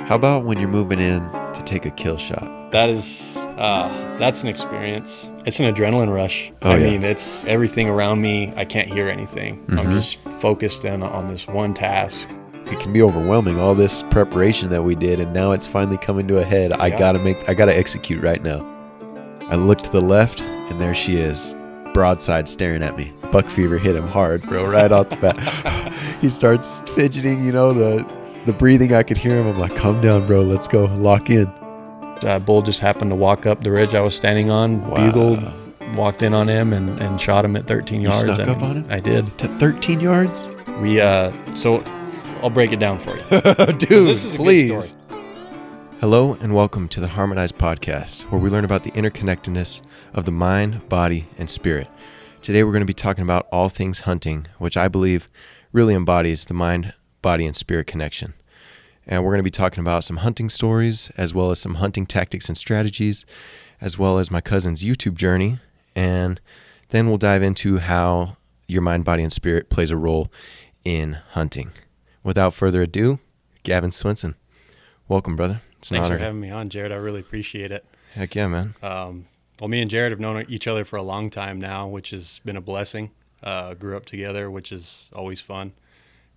How about when you're moving in to take a kill shot? That's an experience. It's an adrenaline rush. Oh, yeah. mean, it's everything around me. I can't hear anything. I'm just focused in on this one task. It can be overwhelming, all this preparation that we did, and now it's finally coming to a head. I gotta execute right now. I look to the left, and there she is, broadside staring at me. Buck fever hit him hard, bro, right off the bat. He starts fidgeting, the breathing, I could hear him. I'm like, calm down, bro, let's go, lock in. Bull just happened to walk up the ridge I was standing on, bugled, walked in on him, and shot him at 13 yards. You snuck up on him? I did. To 13 yards? So I'll break it down for you. Dude, this is please. A good story. Hello and welcome to the Harmonized Podcast, where we learn about the interconnectedness of the mind, body, and spirit. Today we're going to be talking about all things hunting, which I believe really embodies the mind, body, and spirit connection. And we're going to be talking about some hunting stories, as well as some hunting tactics and strategies, as well as my cousin's YouTube journey. And then we'll dive into how your mind, body, and spirit plays a role in hunting. Without further ado, Gaven Swinson. Welcome, brother. It's an honor. Thanks for having me on, Jared. I really appreciate it. Heck yeah, man. Well, me and Jared have known each other for a long time now, which has been a blessing. Grew up together, which is always fun.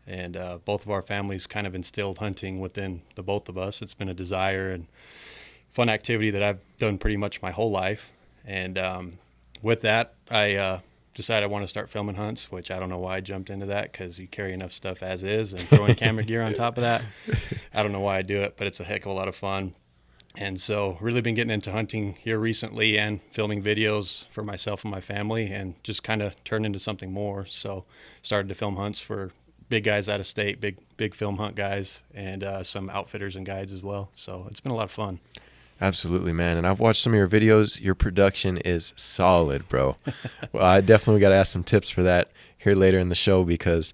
And both of our families kind of instilled hunting within the both of us. It's been a desire and fun activity that I've done pretty much my whole life. And with that, I decided I want to start filming hunts, which I don't know why I jumped into that, because you carry enough stuff as is and throwing camera gear on top of that. I don't know why I do it, but it's a heck of a lot of fun. And so really been getting into hunting here recently and filming videos for myself and my family, and just kind of turned into something more. So started to film hunts for big guys out of state, big film hunt guys, and some outfitters and guides as well. So it's been a lot of fun. Absolutely, man. And I've watched some of your videos. Your production is solid, bro. Well, I definitely got to ask some tips for that here later in the show, because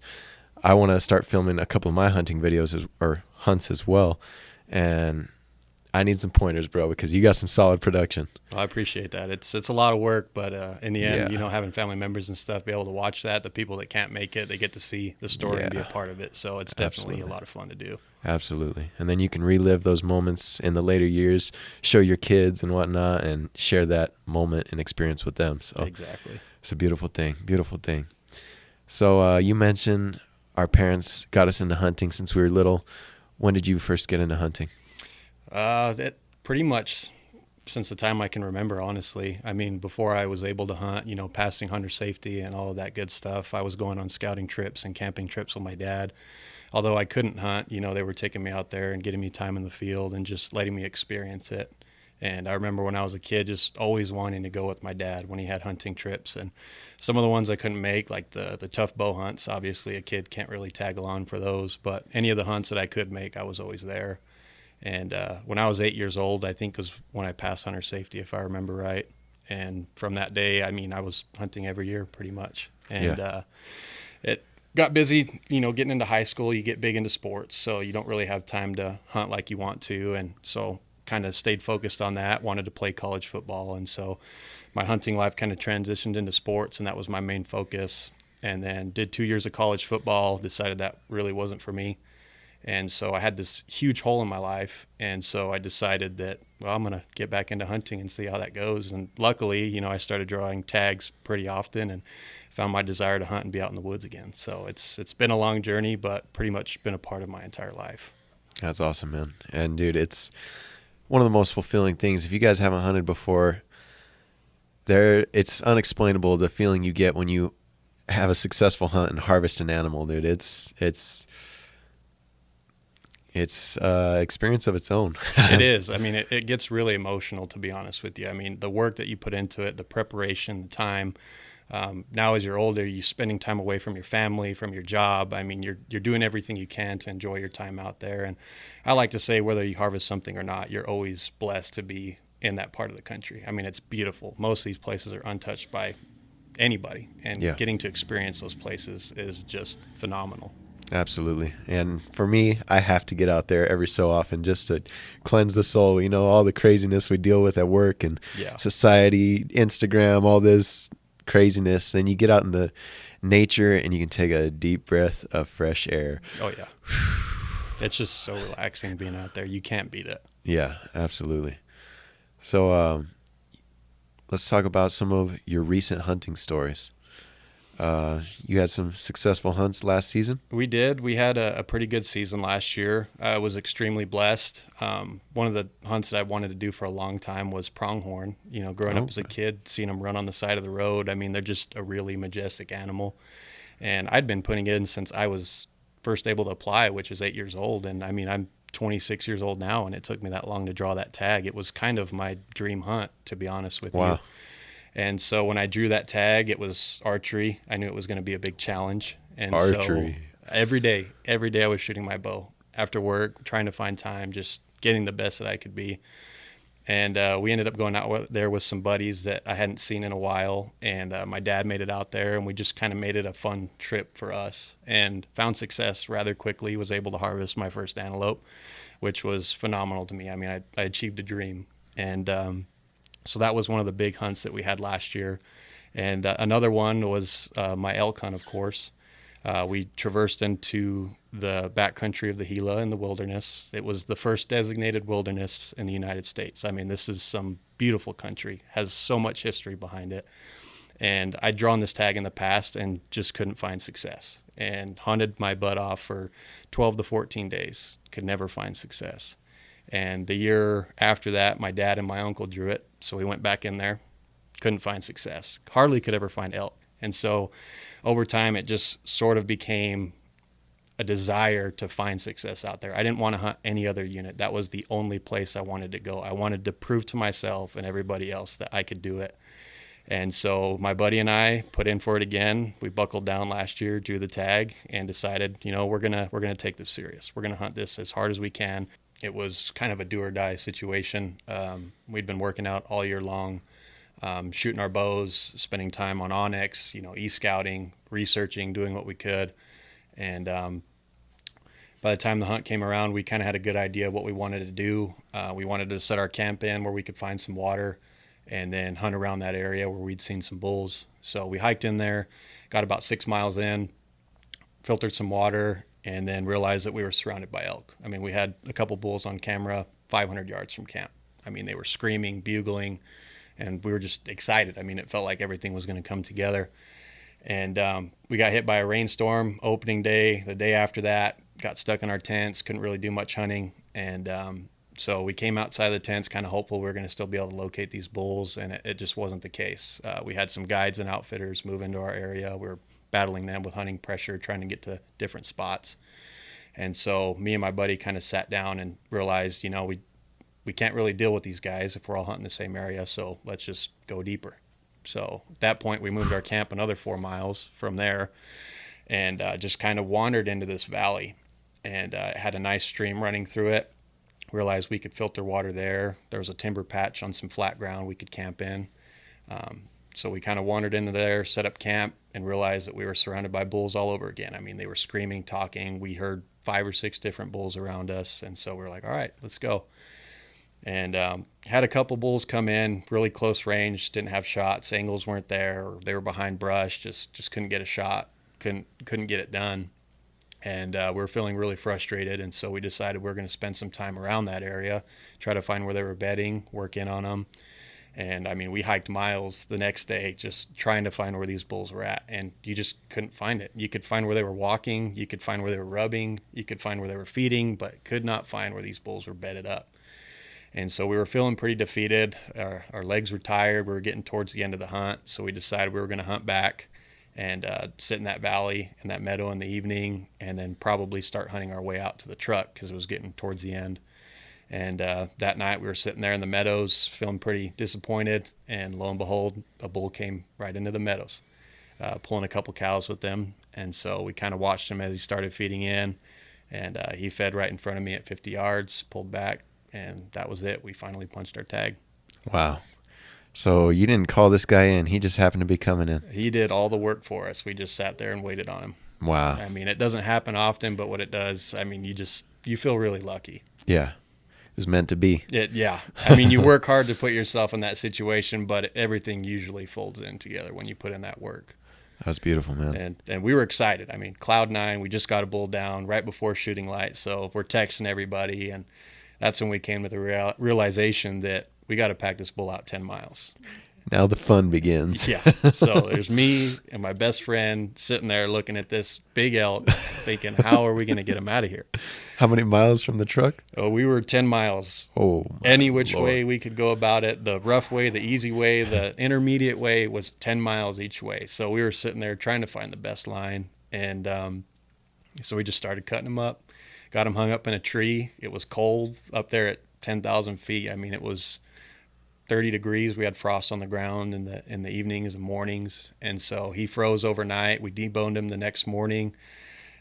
I want to start filming a couple of my hunting videos or hunts as well. And I need some pointers, bro, because you got some solid production. Well, I appreciate that. It's a lot of work, but in the end, Yeah. having family members and stuff, be able to watch that, the people that can't make it, they get to see the story and be a part of it. So it's definitely a lot of fun to do. Absolutely. And then you can relive those moments in the later years, show your kids and whatnot, and share that moment and experience with them. So exactly. It's a beautiful thing. Beautiful thing. So you mentioned our parents got us into hunting since we were little. When did you first get into hunting? That pretty much since the time I can remember, honestly. I mean, before I was able to hunt, passing hunter safety and all of that good stuff, I was going on scouting trips and camping trips with my dad. Although I couldn't hunt, they were taking me out there and getting me time in the field and just letting me experience it. And I remember when I was a kid, just always wanting to go with my dad when he had hunting trips. And some of the ones I couldn't make, like the tough bow hunts, obviously a kid can't really tag along for those. But any of the hunts that I could make, I was always there. And when I was 8 years old, I think was when I passed hunter safety, if I remember right. And from that day, I was hunting every year pretty much. And it got busy, getting into high school, you get big into sports, so you don't really have time to hunt like you want to. And so kind of stayed focused on that, wanted to play college football. And so my hunting life kind of transitioned into sports, and that was my main focus. And then did 2 years of college football, decided that really wasn't for me. And so I had this huge hole in my life. And so I decided that, well, I'm going to get back into hunting and see how that goes. And luckily, I started drawing tags pretty often and found my desire to hunt and be out in the woods again. So it's been a long journey, but pretty much been a part of my entire life. That's awesome, man. And dude, it's one of the most fulfilling things. If you guys haven't hunted before, it's unexplainable, the feeling you get when you have a successful hunt and harvest an animal, dude. It's experience of its own. It is. It gets really emotional, to be honest with you. The work that you put into it, the preparation, the time. Now as you're older, you're spending time away from your family, from your job. You're doing everything you can to enjoy your time out there. And I like to say, whether you harvest something or not, you're always blessed to be in that part of the country. It's beautiful. Most of these places are untouched by anybody. And getting to experience those places is just phenomenal. Absolutely. And for me, I have to get out there every so often just to cleanse the soul. All the craziness we deal with at work and society, Instagram, all this craziness. Then you get out in the nature and you can take a deep breath of fresh air. Oh, yeah. It's just so relaxing being out there. You can't beat it. Yeah, absolutely. So let's talk about some of your recent hunting stories. You had some successful hunts last season? We did. We had a pretty good season last year. I was extremely blessed. One of the hunts that I wanted to do for a long time was pronghorn. Growing up as a kid, seeing them run on the side of the road, I mean, they're just a really majestic animal. And I'd been putting it in since I was first able to apply, which is 8 years old. And I mean, I'm 26 years old now, and it took me that long to draw that tag. It was kind of my dream hunt, to be honest with you. And so when I drew that tag, it was archery. I knew it was going to be a big challenge. And Archery. so every day I was shooting my bow after work, trying to find time, just getting the best that I could be. And we ended up going out there with some buddies that I hadn't seen in a while. And my dad made it out there, and we just kind of made it a fun trip for us and found success rather quickly. Was able to harvest my first antelope, which was phenomenal to me. I mean, I achieved a dream. And so that was one of the big hunts that we had last year. And another one was my elk hunt, of course. We traversed into the backcountry of the Gila in the wilderness. It was the first designated wilderness in the United States. I mean, this is some beautiful country, has so much history behind it. And I'd drawn this tag in the past and just couldn't find success, and hunted my butt off for 12 to 14 days, could never find success. And the year after that, my dad and my uncle drew it. So we went back in there, couldn't find success, hardly could ever find elk. And so over time, it just sort of became a desire to find success out there. I didn't want to hunt any other unit. That was the only place I wanted to go. I wanted to prove to myself and everybody else that I could do it. And so my buddy and I put in for it again. We buckled down last year, drew the tag, and decided, we're gonna take this serious. We're gonna hunt this as hard as we can. It was kind of a do or die situation. We'd been working out all year long, shooting our bows, spending time on Onyx, e-scouting, researching, doing what we could. And by the time the hunt came around, we kind of had a good idea of what we wanted to do. We wanted to set our camp in where we could find some water and then hunt around that area where we'd seen some bulls. So we hiked in there, got about 6 miles in, filtered some water, and then realized that we were surrounded by elk. I mean, we had a couple bulls on camera 500 yards from camp. I mean, they were screaming, bugling, and we were just excited. I mean, it felt like everything was going to come together. And we got hit by a rainstorm opening day. The day after that, got stuck in our tents, couldn't really do much hunting. And so we came outside the tents kind of hopeful we were going to still be able to locate these bulls, and it just wasn't the case. We had some guides and outfitters move into our area. We were battling them with hunting pressure, trying to get to different spots. And so me and my buddy kind of sat down and realized, we can't really deal with these guys if we're all hunting the same area, so let's just go deeper. So at that point, we moved our camp another 4 miles from there and just kind of wandered into this valley, and it had a nice stream running through it. Realized we could filter water there. There was a timber patch on some flat ground we could camp in. So we kind of wandered into there, set up camp, and realized that we were surrounded by bulls all over again. I mean, they were screaming, talking. We heard 5 or 6 different bulls around us. And so we're like, all right, let's go. And had a couple bulls come in, really close range, didn't have shots. Angles weren't there, or they were behind brush, just couldn't get a shot, couldn't get it done. And we were feeling really frustrated. And so we decided we were going to spend some time around that area, try to find where they were bedding, work in on them. And I mean, we hiked miles the next day just trying to find where these bulls were at, and you just couldn't find it. You could find where they were walking, you could find where they were rubbing, you could find where they were feeding, but could not find where these bulls were bedded up. And so we were feeling pretty defeated. Our legs were tired. We were getting towards the end of the hunt, so we decided we were going to hunt back and sit in that valley, in that meadow in the evening, and then probably start hunting our way out to the truck because it was getting towards the end. And that night we were sitting there in the meadows feeling pretty disappointed, and lo and behold, a bull came right into the meadows, pulling a couple cows with them. And so we kind of watched him as he started feeding in, and he fed right in front of me at 50 yards, pulled back, and that was it. We finally punched our tag. Wow. So you didn't call this guy in. He just happened to be coming in. He did all the work for us. We just sat there and waited on him. Wow. I mean, it doesn't happen often, but what it does, I mean, you feel really lucky. Yeah. It was meant to be. Yeah. I mean, you work hard to put yourself in that situation, but everything usually folds in together when you put in that work. That's beautiful, man. And we were excited. I mean, cloud nine, we just got a bull down right before shooting light. So we're texting everybody. And that's when we came to the realization that we got to pack this bull out 10 miles. Now the fun begins. Yeah. So there's me and my best friend sitting there looking at this big elk thinking, how are we going to get him out of here? How many miles from the truck? Oh, we were 10 miles. Oh, any which Lord. way we could go about it. The rough way, the easy way, the intermediate way was 10 miles each way. So we were sitting there trying to find the best line. And so we just started cutting them up, got them hung up in a tree. It was cold up there at 10,000 feet. I mean, it was 30 degrees. We had frost on the ground in the evenings and mornings. And so he froze overnight. We deboned him the next morning,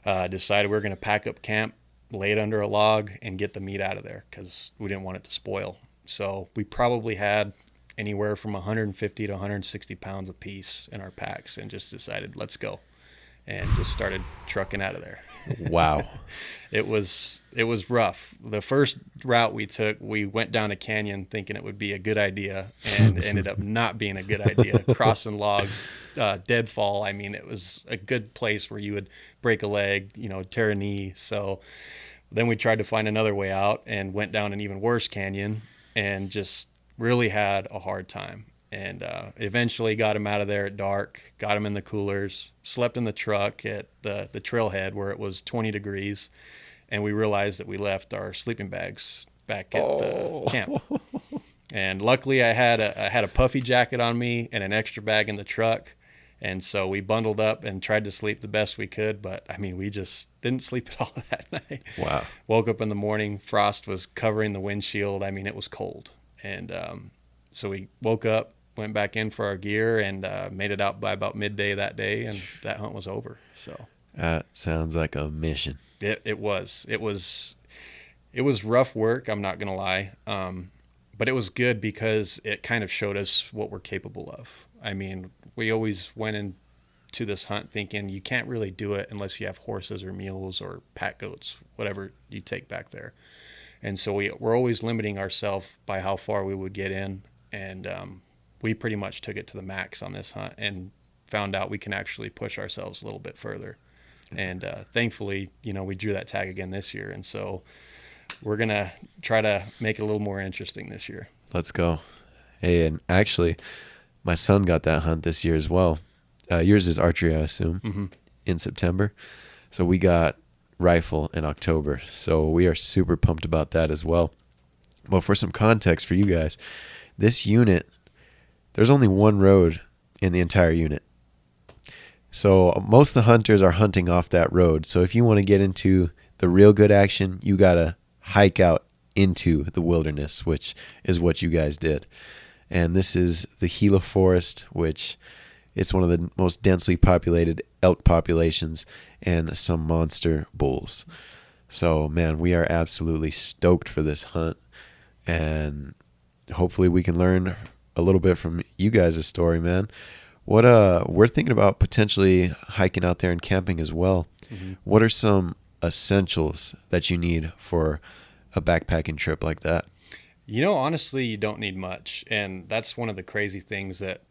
decided we were going to pack up camp, lay it under a log, and get the meat out of there because we didn't want it to spoil. So we probably had anywhere from 150 to 160 pounds a piece in our packs and just decided, let's go. And just started trucking out of there. Wow. It was rough. The first route we took, we went down a canyon thinking it would be a good idea, and ended up not being a good idea. Crossing logs, deadfall. I mean, it was a good place where you would break a leg, tear a knee. So then we tried to find another way out and went down an even worse canyon and just really had a hard time. And eventually got him out of there at dark, got him in the coolers, slept in the truck at the trailhead where it was 20 degrees. And we realized that we left our sleeping bags back at the camp. And luckily I had a puffy jacket on me and an extra bag in the truck. And so we bundled up and tried to sleep the best we could. But I mean, we just didn't sleep at all that night. Wow. Woke up in the morning, frost was covering the windshield. I mean, it was cold. And so we woke up, went back in for our gear, and made it out by about midday that day, and that hunt was over. So that sounds like a mission. It was rough work, I'm not gonna lie, but it was good because it kind of showed us what we're capable of. I mean, we always went into this hunt thinking you can't really do it unless you have horses or mules or pack goats, whatever you take back there. And so we're always limiting ourselves by how far we would get in, and we pretty much took it to the max on this hunt and found out we can actually push ourselves a little bit further. And thankfully, we drew that tag again this year. And so we're going to try to make it a little more interesting this year. Let's go. Hey, and actually, my son got that hunt this year as well. Yours is archery, I assume, in September. So we got rifle in October. So we are super pumped about that as well. Well, for some context for you guys, this unit, there's only one road in the entire unit. So most of the hunters are hunting off that road. So if you want to get into the real good action, you got to hike out into the wilderness, which is what you guys did. And this is the Gila Forest, which it's one of the most densely populated elk populations and some monster bulls. So, man, we are absolutely stoked for this hunt. And hopefully we can learn a little bit from you guys' story, man. What we're thinking about potentially hiking out there and camping as well. What are some essentials that you need for a backpacking trip like that? Honestly, you don't need much. And that's one of the crazy things that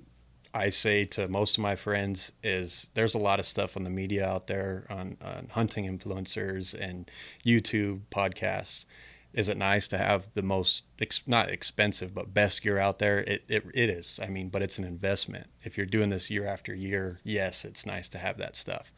I say to most of my friends is there's a lot of stuff on the media out there on hunting influencers and YouTube podcasts. Is it nice to have the most, not expensive, but best gear out there? It is. I mean, but it's an investment. If you're doing this year after year, yes, it's nice to have that stuff.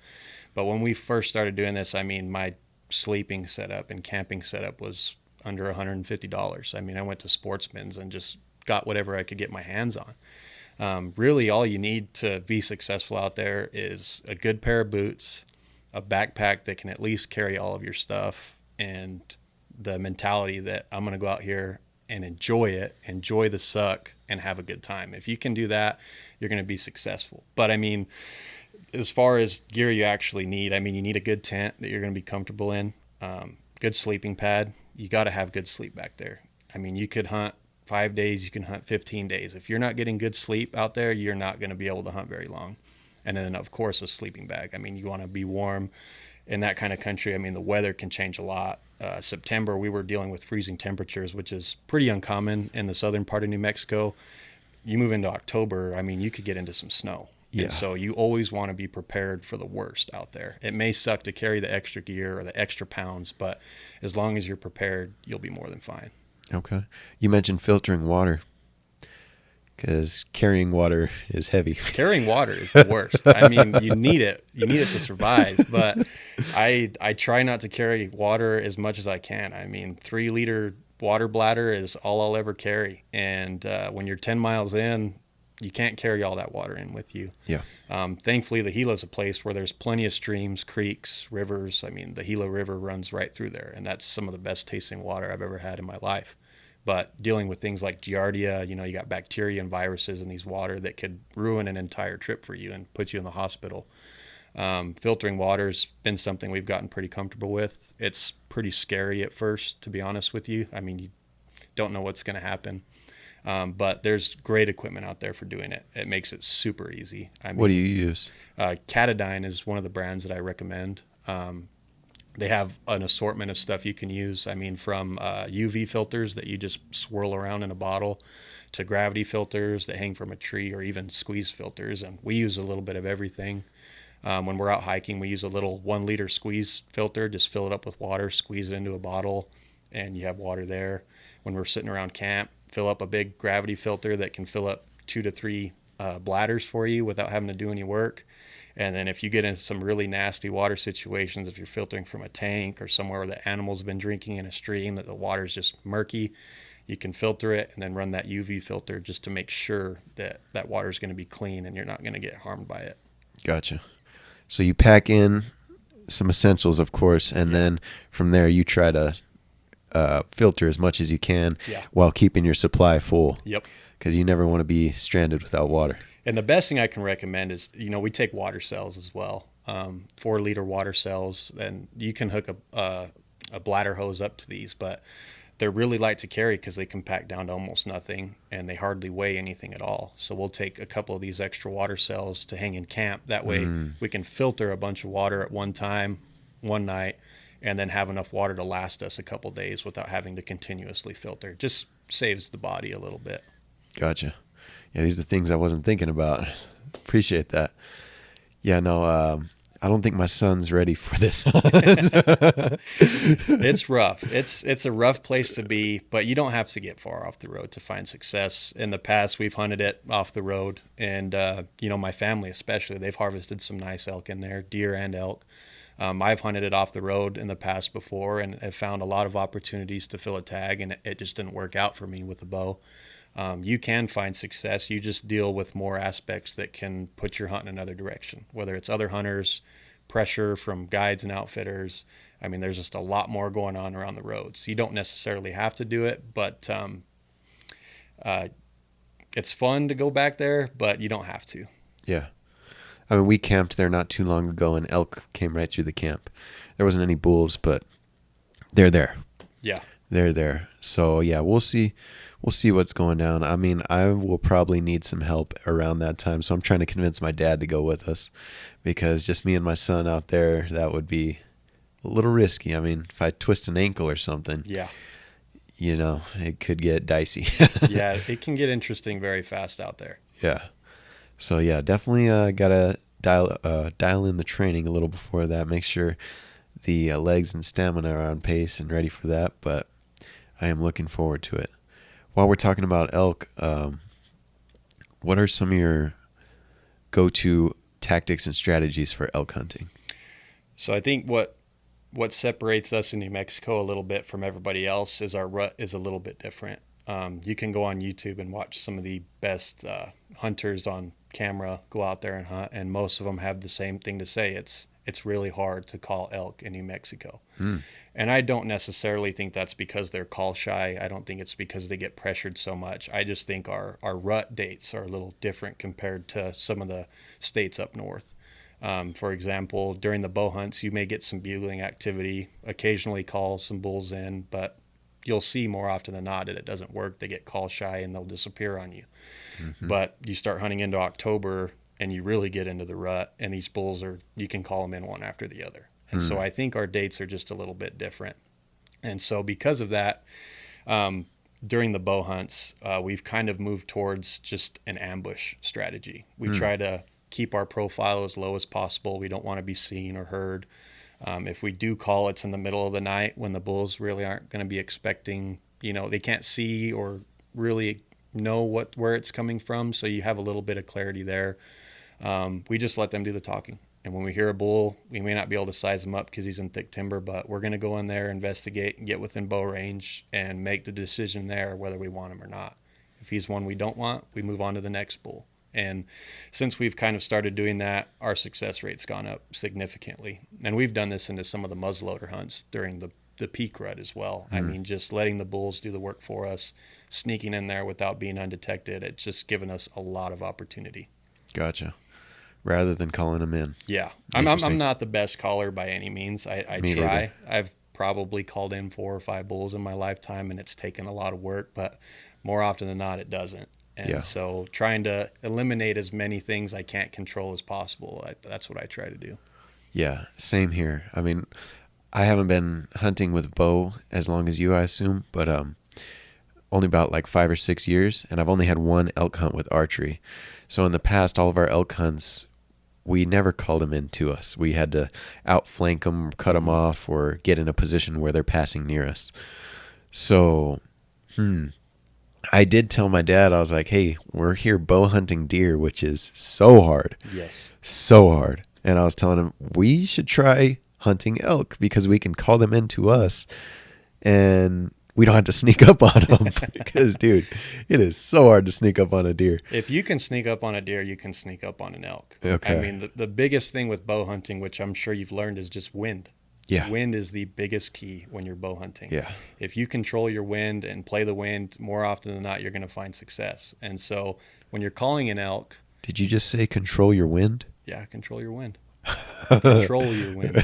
But when we first started doing this, I mean, my sleeping setup and camping setup was under $150. I mean, I went to Sportsman's and just got whatever I could get my hands on. Really, all you need to be successful out there is a good pair of boots, a backpack that can at least carry all of your stuff, and the mentality that I'm going to go out here and enjoy the suck, and have a good time. If you can do that, you're going to be successful. But I mean, as far as gear you actually need, I mean, you need a good tent that you're going to be comfortable in, good sleeping pad. You got to have good sleep back there. I mean, you could hunt 5 days, you can hunt 15 days. If you're not getting good sleep out there, you're not going to be able to hunt very long. And then, of course, a sleeping bag. I mean, you want to be warm in that kind of country. I mean, the weather can change a lot. September, we were dealing with freezing temperatures, which is pretty uncommon in the southern part of New Mexico. You move into October, I mean, you could get into some snow. Yeah. And so you always want to be prepared for the worst out there. It may suck to carry the extra gear or the extra pounds, but as long as you're prepared, you'll be more than fine. Okay. You mentioned filtering water, because carrying water is heavy. Carrying water is the worst. I mean, you need it. You need it to survive. But I try not to carry water as much as I can. I mean, 3-liter water bladder is all I'll ever carry. And when you're 10 miles in, you can't carry all that water in with you. Yeah. Thankfully, the Gila is a place where there's plenty of streams, creeks, rivers. I mean, the Gila River runs right through there, and that's some of the best tasting water I've ever had in my life. But dealing with things like Giardia, you got bacteria and viruses in these water that could ruin an entire trip for you and put you in the hospital. Filtering water's been something we've gotten pretty comfortable with. It's pretty scary at first, to be honest with you. I mean, you don't know what's going to happen. But there's great equipment out there for doing it. It makes it super easy. I mean, What do you use? Catadine is one of the brands that I recommend. They have an assortment of stuff you can use. I mean, from UV filters that you just swirl around in a bottle to gravity filters that hang from a tree, or even squeeze filters. And we use a little bit of everything. When we're out hiking, we use a little 1-liter squeeze filter, just fill it up with water, squeeze it into a bottle, and you have water there. When we're sitting around camp, fill up a big gravity filter that can fill up 2 to 3 bladders for you without having to do any work. And then if you get into some really nasty water situations, if you're filtering from a tank or somewhere where the animal's been drinking in a stream that the water's just murky, you can filter it and then run that UV filter just to make sure that that water is going to be clean and you're not going to get harmed by it. Gotcha. So you pack in some essentials, of course, and then from there you try to filter as much as you can while keeping your supply full. Yep. Because you never want to be stranded without water. And the best thing I can recommend is, we take water cells as well, 4-liter water cells, and you can hook a bladder hose up to these, but they're really light to carry because they compact down to almost nothing and they hardly weigh anything at all. So we'll take a couple of these extra water cells to hang in camp. That way we can filter a bunch of water at one time, one night, and then have enough water to last us a couple days without having to continuously filter. Just saves the body a little bit. Gotcha. Yeah, these are things I wasn't thinking about. Appreciate that. Yeah, no, I don't think my son's ready for this. It's rough. It's a rough place to be, but you don't have to get far off the road to find success. In the past, we've hunted it off the road, and my family especially, they've harvested some nice elk in there, deer and elk. I've hunted it off the road in the past before and have found a lot of opportunities to fill a tag, and it just didn't work out for me with the bow. You can find success. You just deal with more aspects that can put your hunt in another direction, whether it's other hunters, pressure from guides and outfitters. I mean, there's just a lot more going on around the roads. You don't necessarily have to do it, but it's fun to go back there, but you don't have to. Yeah. I mean, we camped there not too long ago, and elk came right through the camp. There wasn't any bulls, but they're there. Yeah. They're there. So, yeah, we'll see. We'll see what's going down. I mean, I will probably need some help around that time, so I'm trying to convince my dad to go with us, because just me and my son out there, that would be a little risky. I mean, if I twist an ankle or something, it could get dicey. Yeah, it can get interesting very fast out there. Yeah. So, yeah, definitely got to dial in the training a little before that, make sure the legs and stamina are on pace and ready for that, but I am looking forward to it. While we're talking about elk, what are some of your go-to tactics and strategies for elk hunting? So I think what separates us in New Mexico a little bit from everybody else is our rut is a little bit different. You can go on YouTube and watch some of the best hunters on camera go out there and hunt, and most of them have the same thing to say. It's really hard to call elk in New Mexico. And I don't necessarily think that's because they're call shy. I don't think it's because they get pressured so much. I just think our rut dates are a little different compared to some of the states up north. For example, during the bow hunts, you may get some bugling activity, occasionally call some bulls in, but you'll see more often than not that it doesn't work. They get call shy and they'll disappear on you. But you start hunting into October and you really get into the rut, and these bulls you can call them in one after the other. And so I think our dates are just a little bit different. And so because of that, during the bow hunts, we've kind of moved towards just an ambush strategy. We try to keep our profile as low as possible. We don't want to be seen or heard. If we do call, it's in the middle of the night when the bulls really aren't going to be expecting, they can't see or really know where it's coming from. So you have a little bit of clarity there. We just let them do the talking. And when we hear a bull, we may not be able to size him up because he's in thick timber, but we're going to go in there, investigate, and get within bow range and make the decision there whether we want him or not. If he's one we don't want, we move on to the next bull. And since we've kind of started doing that, our success rate's gone up significantly. And we've done this into some of the muzzleloader hunts during the peak rut as well. I mean, just letting the bulls do the work for us, sneaking in there without being undetected. It's just given us a lot of opportunity. Gotcha. Rather than calling them in. Yeah. I'm not the best caller by any means. I try. Neither. I've probably called in 4 or 5 bulls in my lifetime, and it's taken a lot of work, but more often than not, it doesn't. And so trying to eliminate as many things I can't control as possible, that's what I try to do. Yeah, same here. I mean, I haven't been hunting with bow as long as you, I assume, but only about like 5 or 6 years, and I've only had one elk hunt with archery. So in the past, all of our elk hunts, we never called them in to us. We had to outflank them, cut them off, or get in a position where they're passing near us. So, I did tell my dad, I was like, hey, we're here bow hunting deer, which is so hard. Yes. So hard. And I was telling him, we should try hunting elk because we can call them in to us and we don't have to sneak up on them because, dude, it is so hard to sneak up on a deer. If you can sneak up on a deer, you can sneak up on an elk. Okay. I mean, the biggest thing with bow hunting, which I'm sure you've learned, is just wind. Yeah. Wind is the biggest key when you're bow hunting. Yeah. If you control your wind and play the wind, more often than not, you're going to find success. And so when you're calling an elk. Did you just say control your wind? Yeah, control your wind. Control your wind.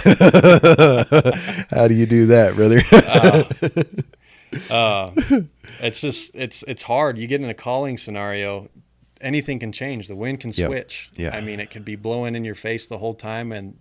How do you do that, brother? It's hard. You get in a calling scenario, anything can change. The wind can switch. Yeah. I mean, it could be blowing in your face the whole time, and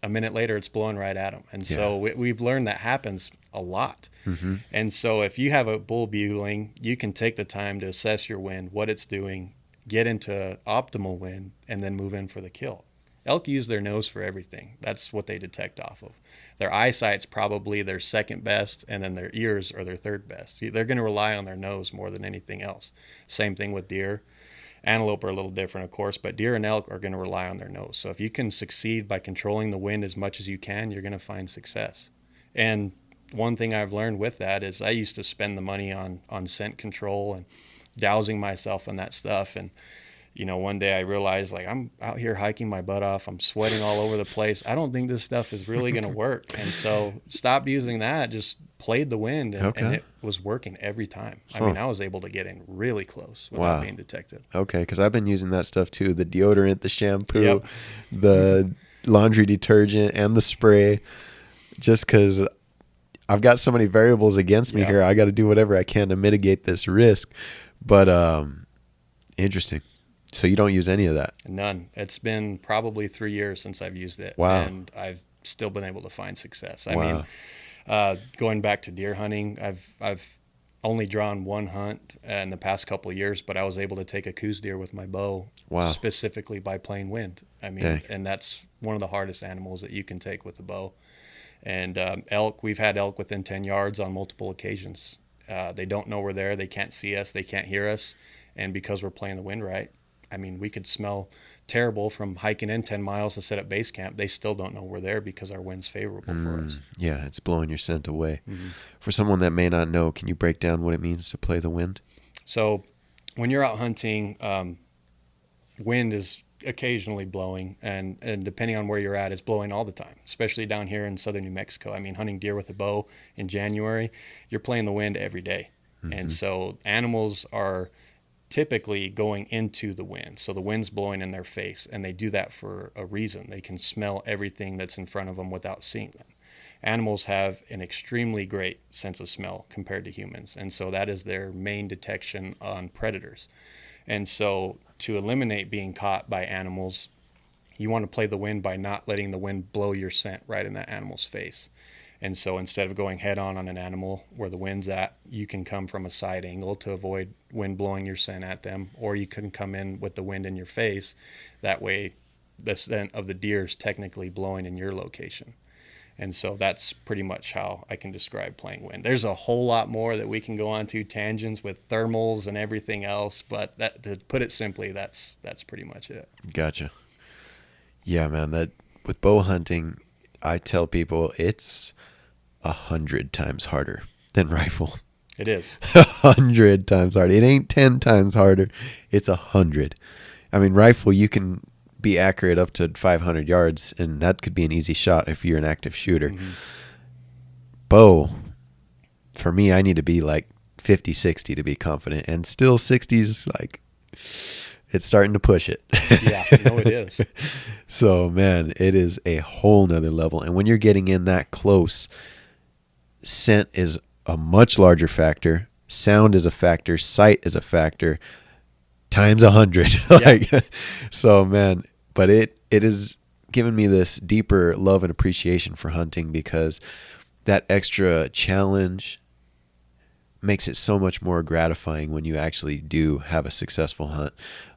a minute later it's blowing right at them. And so we've learned that happens a lot. Mm-hmm. And so if you have a bull bugling, you can take the time to assess your wind, what it's doing, get into optimal wind, and then move in for the kill. Elk use their nose for everything. That's what they detect off of. Their eyesight's probably their second best, and then their ears are their third best. They're going to rely on their nose more than anything else. Same thing with deer. Antelope are a little different, of course, but deer and elk are going to rely on their nose. So if you can succeed by controlling the wind as much as you can, you're going to find success. And one thing I've learned with that is I used to spend the money on scent control and dousing myself in that stuff. And one day I realized, like, I'm out here hiking my butt off. I'm sweating all over the place. I don't think this stuff is really going to work. And so stopped using that, just played the wind, and it was working every time. I mean, I was able to get in really close without being detected. Okay, because I've been using that stuff too, the deodorant, the shampoo, the laundry detergent, and the spray, just because I've got so many variables against me here. I got to do whatever I can to mitigate this risk. But interesting. So you don't use any of that? None. It's been probably 3 years since I've used it. Wow. And I've still been able to find success. I mean, going back to deer hunting, I've only drawn one hunt in the past couple of years, but I was able to take a coos deer with my bow specifically by playing wind. I mean, and that's one of the hardest animals that you can take with a bow. And elk, we've had elk within 10 yards on multiple occasions. They don't know we're there. They can't see us. They can't hear us. And because we're playing the wind right, I mean, we could smell terrible from hiking in 10 miles to set up base camp. They still don't know we're there because our wind's favorable for us. Yeah, it's blowing your scent away. Mm-hmm. For someone that may not know, can you break down what it means to play the wind? So when you're out hunting, wind is occasionally blowing, and depending on where you're at, it's blowing all the time, especially down here in southern New Mexico. I mean, hunting deer with a bow in January, you're playing the wind every day. Mm-hmm. And so animals are typically going into the wind. So the wind's blowing in their face, and they do that for a reason. They can smell everything that's in front of them without seeing them. Animals have an extremely great sense of smell compared to humans, and so that is their main detection on predators. And so to eliminate being caught by animals, you want to play the wind by not letting the wind blow your scent right in that animal's face. And so instead of going head on an animal where the wind's at, you can come from a side angle to avoid wind blowing your scent at them, or you can come in with the wind in your face. That way the scent of the deer is technically blowing in your location. And so that's pretty much how I can describe playing wind. There's a whole lot more that we can go on to, tangents with thermals and everything else, but that, to put it simply, that's pretty much it. Gotcha. Yeah, man, that with bow hunting, I tell people it's 100 times harder than rifle. It is 100 times harder. It ain't 10 times harder. It's 100. I mean, rifle, you can be accurate up to 500 yards, and that could be an easy shot if you're an active shooter. Mm-hmm. Bow, for me, I need to be like 50, 60 to be confident, and still 60 is like, it's starting to push it. Yeah, no, it is. So, man, it is a whole nother level. And when you're getting in that close, scent is a much larger factor. Sound is a factor. Sight is a factor. Times 100. Like, so, man, but it has given me this deeper love and appreciation for hunting, because that extra challenge makes it so much more gratifying when you actually do have a successful hunt.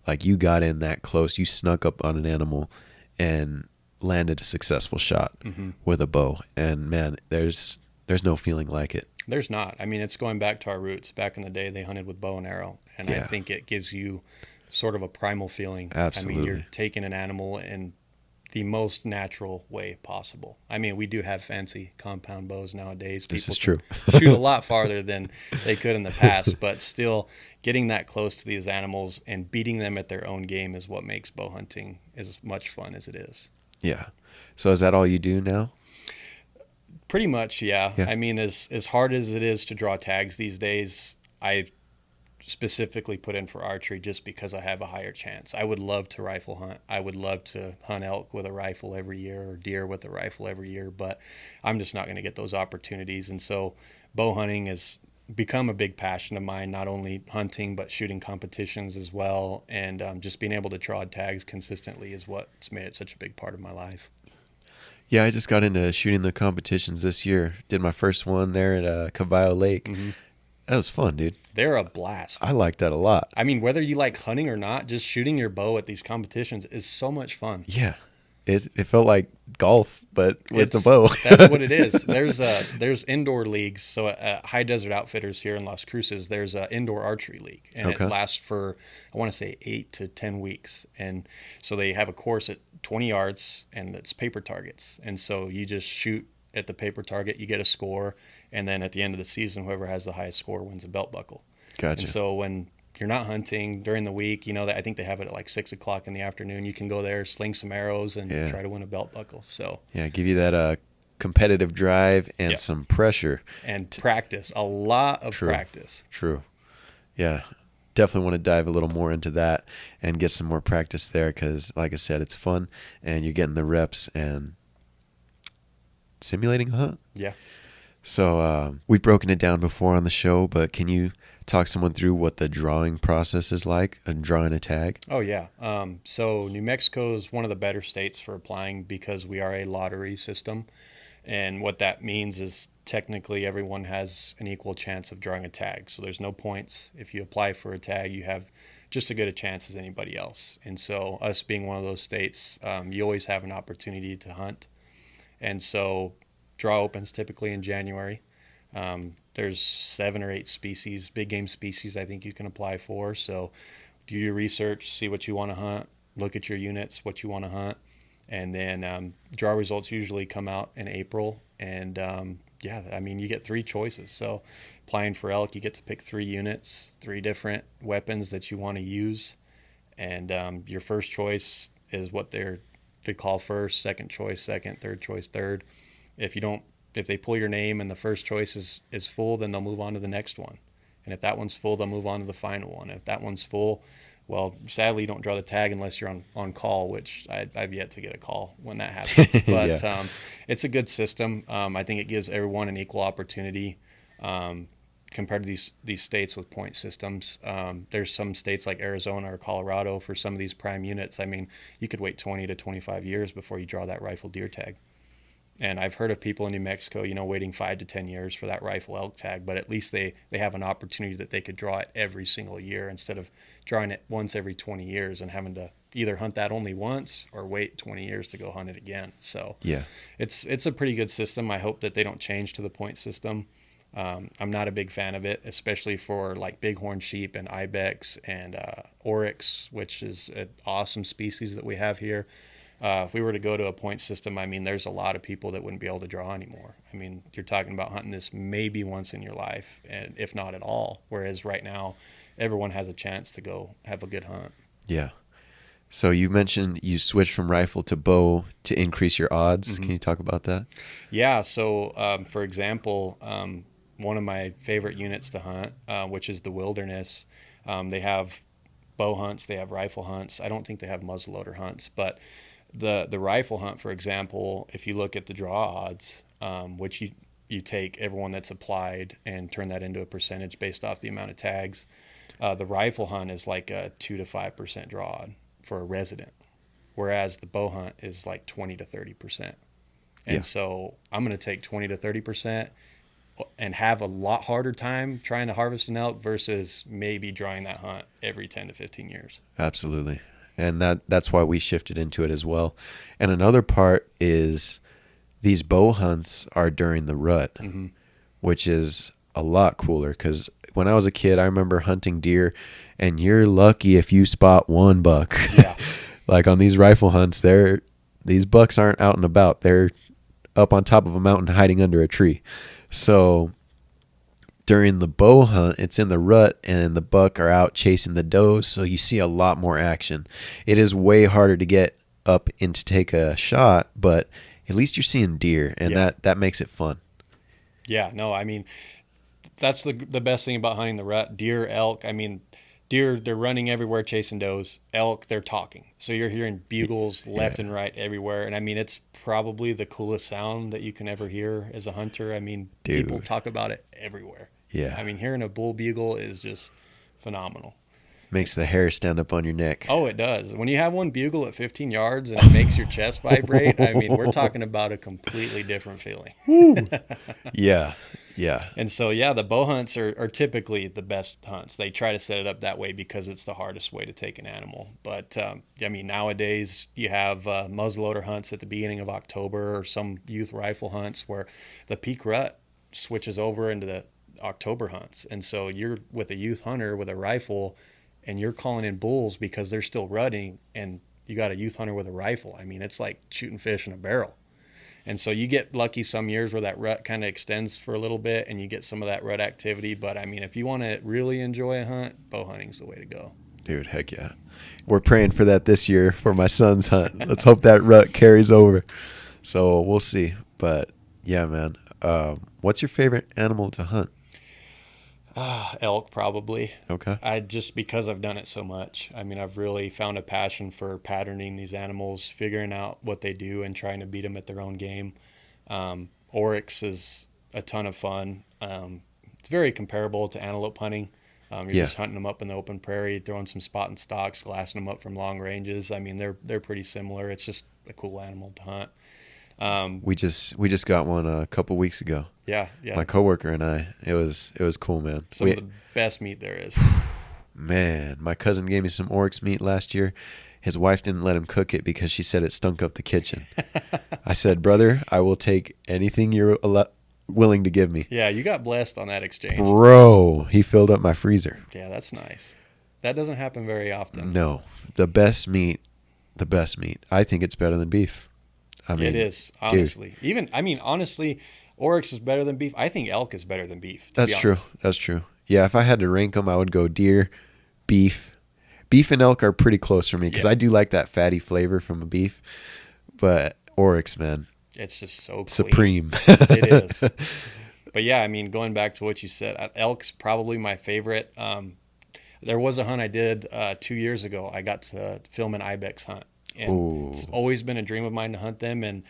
Like, you got in that close, you snuck up on an animal and landed a successful shot with a bow. And man, there's no feeling like it. There's not. I mean, it's going back to our roots. Back in the day, they hunted with bow and arrow, and I think it gives you sort of a primal feeling. Absolutely. I mean, you're taking an animal in the most natural way possible. I mean, we do have fancy compound bows nowadays. This People is true. shoot a lot farther than they could in the past, but still getting that close to these animals and beating them at their own game is what makes bow hunting as much fun as it is. Yeah. So is that all you do now? Pretty much, yeah. I mean, as hard as it is to draw tags these days, I specifically put in for archery just because I have a higher chance. I would love to rifle hunt. I would love to hunt elk with a rifle every year or deer with a rifle every year, but I'm just not going to get those opportunities. And so bow hunting has become a big passion of mine, not only hunting, but shooting competitions as well. And just being able to draw tags consistently is what's made it such a big part of my life. Yeah, I just got into shooting the competitions this year. Did my first one there at Caballo Lake. That was fun, dude. They're a blast. I like that a lot. I mean, whether you like hunting or not, just shooting your bow at these competitions is so much fun. Yeah. It felt like golf, but with the bow. That's what it is. There's indoor leagues. So at High Desert Outfitters here in Las Cruces, there's an indoor archery league. And it lasts for, I want to say, 8 to 10 weeks. And so they have a course at 20 yards, and it's paper targets. And so you just shoot at the paper target, you get a score, and then at the end of the season, whoever has the highest score wins a belt buckle. Gotcha. And so when you're not hunting during the week, I think they have it at like 6 o'clock in the afternoon. You can go there, sling some arrows, and try to win a belt buckle. So give you that competitive drive and some pressure and practice, a lot of practice. True. Yeah, definitely want to dive a little more into that and get some more practice there, because, like I said, it's fun and you're getting the reps and simulating a hunt. Yeah. So we've broken it down before on the show, but can you talk someone through what the drawing process is like and drawing a tag? Oh, yeah. So New Mexico is one of the better states for applying because we are a lottery system. And what that means is technically everyone has an equal chance of drawing a tag. So there's no points. If you apply for a tag, you have just as good a chance as anybody else. And so us being one of those states, you always have an opportunity to hunt. And so draw opens typically in January. There's 7 or 8 species, big game species, I think you can apply for. So do your research, see what you want to hunt, look at your units, what you want to hunt, and then draw results usually come out in April. And you get 3 choices. So applying for elk, you get to pick 3 units, 3 different weapons that you want to use. And your first choice is what they call first, second choice second, third choice third. If they pull your name and the first choice is full, then they'll move on to the next one. And if that one's full, they'll move on to the final one. If that one's full, well, sadly, you don't draw the tag unless you're on call, which I've yet to get a call when that happens. But it's a good system. I think it gives everyone an equal opportunity compared to these states with point systems. There's some states like Arizona or Colorado for some of these prime units. I mean, you could wait 20 to 25 years before you draw that rifle deer tag. And I've heard of people in New Mexico, waiting 5 to 10 years for that rifle elk tag, but at least they have an opportunity that they could draw it every single year instead of drawing it once every 20 years and having to either hunt that only once or wait 20 years to go hunt it again. So Yeah. it's a pretty good system. I hope that they don't change to the point system. I'm not a big fan of it, especially for like bighorn sheep and ibex and oryx, which is an awesome species that we have here. If we were to go to a point system, I mean, there's a lot of people that wouldn't be able to draw anymore. I mean, you're talking about hunting this maybe once in your life, and if not at all. Whereas right now, everyone has a chance to go have a good hunt. Yeah. So you mentioned you switched from rifle to bow to increase your odds. Mm-hmm. Can you talk about that? Yeah. So, for example, one of my favorite units to hunt, which is the wilderness, they have bow hunts, they have rifle hunts. I don't think they have muzzleloader hunts, but the rifle hunt, for example, if you look at the draw odds, which you take everyone that's applied and turn that into a percentage based off the amount of tags, the rifle hunt is like a 2 to 5% draw odd for a resident, whereas the bow hunt is like 20 to 30%. And so I'm going to take 20 to 30% and have a lot harder time trying to harvest an elk versus maybe drawing that hunt every 10 to 15 years. Absolutely. And that's why we shifted into it as well. And another part is these bow hunts are during the rut, Mm-hmm. which is a lot cooler because when I was a kid, I remember hunting deer, and you're lucky if you spot one buck. Yeah. Like on these rifle hunts, these bucks aren't out and about. They're up on top of a mountain hiding under a tree. So during the bow hunt, it's in the rut and the buck are out chasing the does, so you see a lot more action. It is way harder to get up and to take a shot, but at least you're seeing deer, and that makes it fun. Yeah, no, I mean, that's the best thing about hunting the rut. Deer, elk, I mean, deer, they're running everywhere chasing does. Elk, they're talking. So you're hearing bugles left and right everywhere. And I mean, it's probably the coolest sound that you can ever hear as a hunter. I mean, people talk about it everywhere. Yeah. I mean, hearing a bull bugle is just phenomenal. Makes the hair stand up on your neck. Oh, it does. When you have one bugle at 15 yards and it makes your chest vibrate, I mean, we're talking about a completely different feeling. Yeah. Yeah. And so, yeah, the bow hunts are typically the best hunts. They try to set it up that way because it's the hardest way to take an animal. But, I mean, nowadays you have muzzleloader hunts at the beginning of October, or some youth rifle hunts where the peak rut switches over into the October hunts. And so you're with a youth hunter with a rifle and you're calling in bulls because they're still rutting, and you got a youth hunter with a rifle. I mean, it's like shooting fish in a barrel. And so you get lucky some years where that rut kind of extends for a little bit and you get some of that rut activity. But I mean, if you want to really enjoy a hunt, bow hunting's the way to go. Dude, heck yeah. We're praying for that this year for my son's hunt. Let's hope that rut carries over. So we'll see. But yeah, man. What's your favorite animal to hunt? Elk, probably. Okay. Just because I've done it so much. I mean, I've really found a passion for patterning these animals, figuring out what they do and trying to beat them at their own game. Oryx is a ton of fun. It's very comparable to antelope hunting. You're just hunting them up in the open prairie, throwing some spot and stalks, glassing them up from long ranges. I mean, they're pretty similar. It's just a cool animal to hunt. We just got one a couple weeks ago. Yeah. My coworker and I. It was cool, man. Some of the best meat there is. Man, my cousin gave me some oryx meat last year. His wife didn't let him cook it because she said it stunk up the kitchen. I said, brother, I will take anything you're willing to give me. Yeah, you got blessed on that exchange. Bro, he filled up my freezer. Yeah, that's nice. That doesn't happen very often. No, the best meat. I think it's better than beef. I mean, it is, honestly. Dude. Honestly, oryx is better than beef. I think elk is better than beef. That's true. Yeah, if I had to rank them, I would go deer, beef. Beef and elk are pretty close for me because I do like that fatty flavor from a beef. But oryx, man. It's just so clean. Supreme. It is. But yeah, I mean, going back to what you said, elk's probably my favorite. There was a hunt I did 2 years ago. I got to film an Ibex hunt. And it's always been a dream of mine to hunt them. And,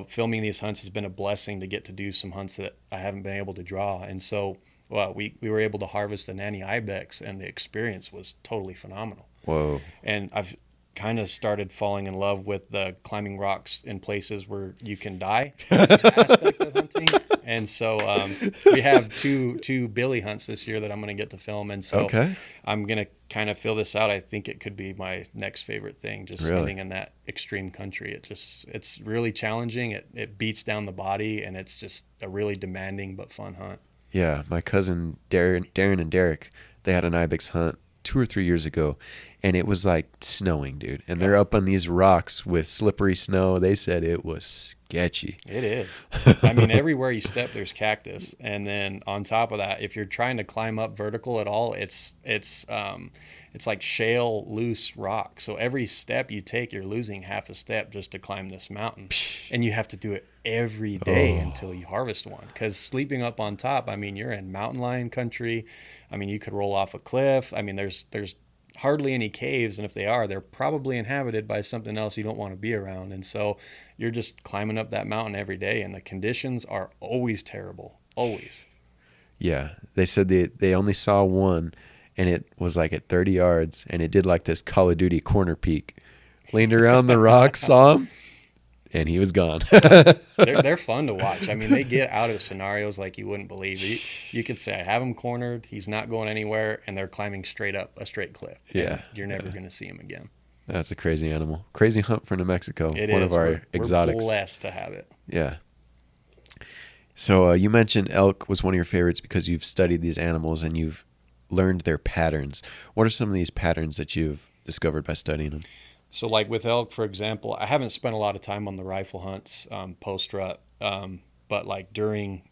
filming these hunts has been a blessing to get to do some hunts that I haven't been able to draw. And so, we were able to harvest a nanny Ibex, and the experience was totally phenomenal. Whoa. And kind of started falling in love with the climbing rocks in places where you can die aspect of hunting. And so we have two billy hunts this year that I'm going to get to film. And so Okay. I'm going to kind of fill this out. I think it could be my next favorite thing, just Really? hunting in that extreme country. It's really challenging. It beats down the body, and it's just a really demanding but fun hunt. Yeah, my cousin Darren and Derek, they had an Ibex hunt 2 or 3 years ago, and it was like snowing, dude. And they're up on these rocks with slippery snow. They said it was sketchy. It is. I mean, everywhere you step, there's cactus, and then on top of that, if you're trying to climb up vertical at all, it's like shale, loose rock. So every step you take, you're losing half a step just to climb this mountain, and you have to do it every day until you harvest one. Because sleeping up on top, I mean, you're in mountain lion country. I mean, you could roll off a cliff. I mean, there's hardly any caves, and if they are, they're probably inhabited by something else you don't want to be around. And so you're just climbing up that mountain every day, and the conditions are always terrible, always. Yeah, they said they only saw one, and it was like at 30 yards, and it did like this Call of Duty corner peek. Leaned around the rock, saw him, and he was gone. They're fun to watch. I mean, they get out of scenarios like you wouldn't believe. You could say, I have him cornered, he's not going anywhere, and they're climbing straight up a straight cliff. Yeah. You're never going to see him again. That's a crazy animal. Crazy hunt for New Mexico. It One is. of our exotics. We're blessed to have it. Yeah. So you mentioned elk was one of your favorites because you've studied these animals and you've learned their patterns. What are some of these patterns that you've discovered by studying them? So like with elk, for example, I haven't spent a lot of time on the rifle hunts post-rut, but like during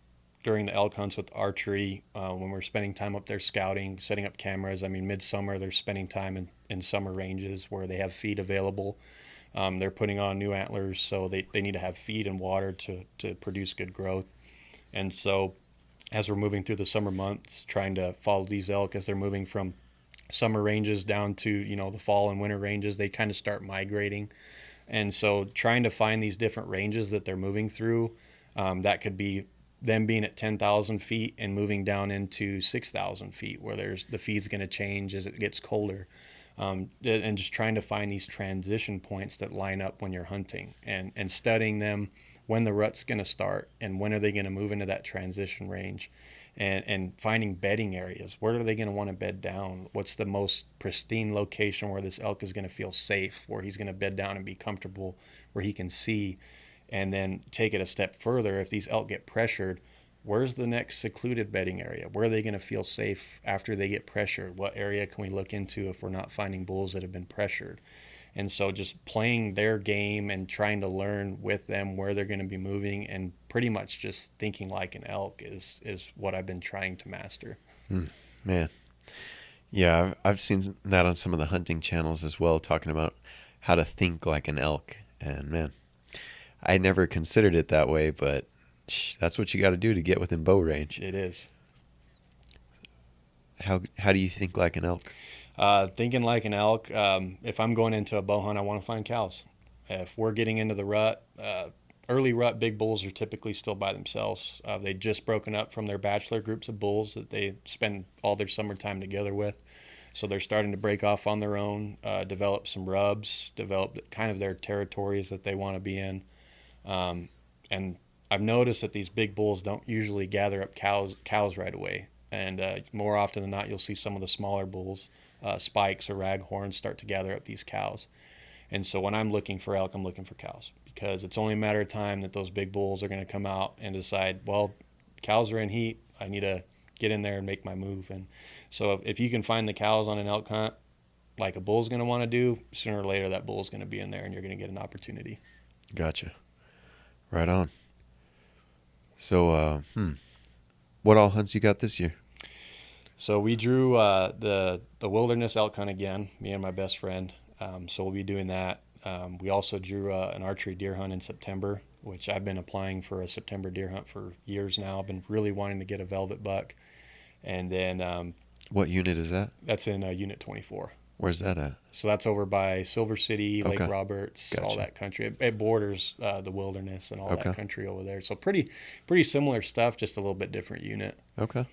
the elk hunts with archery, when we're spending time up there scouting, setting up cameras. I mean, midsummer, they're spending time in summer ranges where they have feed available. They're putting on new antlers, so they need to have feed and water to produce good growth. And so as we're moving through the summer months, trying to follow these elk as they're moving from summer ranges down to, the fall and winter ranges, they kind of start migrating. And so trying to find these different ranges that they're moving through, that could be them being at 10,000 feet and moving down into 6,000 feet where the feed's going to change as it gets colder. And just trying to find these transition points that line up when you're hunting and studying them, when the rut's going to start and when are they going to move into that transition range, and finding bedding areas. Where are they going to want to bed down? What's the most pristine location where this elk is going to feel safe, where he's going to bed down and be comfortable, where he can see? And then take it a step further. If these elk get pressured, where's the next secluded bedding area? Where are they going to feel safe after they get pressured? What area can we look into if we're not finding bulls that have been pressured? And so just playing their game and trying to learn with them where they're going to be moving, and pretty much just thinking like an elk is what I've been trying to master. Man. Yeah, I've seen that on some of the hunting channels as well, talking about how to think like an elk. And man, I never considered it that way, but that's what you got to do to get within bow range. It is. How do you think like an elk? Thinking like an elk, if I'm going into a bow hunt, I want to find cows. If we're getting into the rut, early rut, big bulls are typically still by themselves. They've just broken up from their bachelor groups of bulls that they spend all their summertime together with. So they're starting to break off on their own, develop some rubs, develop kind of their territories that they want to be in. And I've noticed that these big bulls don't usually gather up cows right away. And more often than not, you'll see some of the smaller bulls, spikes or raghorns, start to gather up these cows. And so when I'm looking for elk, I'm looking for cows, because it's only a matter of time that those big bulls are going to come out and decide, well, cows are in heat. I need to get in there and make my move. And so if you can find the cows on an elk hunt, like a bull's going to want to do, sooner or later that bull's going to be in there and you're going to get an opportunity. Gotcha. Right on. So, what all hunts you got this year? So we drew the wilderness elk hunt again, me and my best friend. So we'll be doing that. We also drew an archery deer hunt in September, which I've been applying for a September deer hunt for years now. I've been really wanting to get a velvet buck. And then what unit is that? That's in Unit 24. Where's that at? So that's over by Silver City, Lake Roberts, Gotcha. All that country. It borders the wilderness and all Okay. that country over there. So pretty similar stuff, just a little bit different unit. Okay.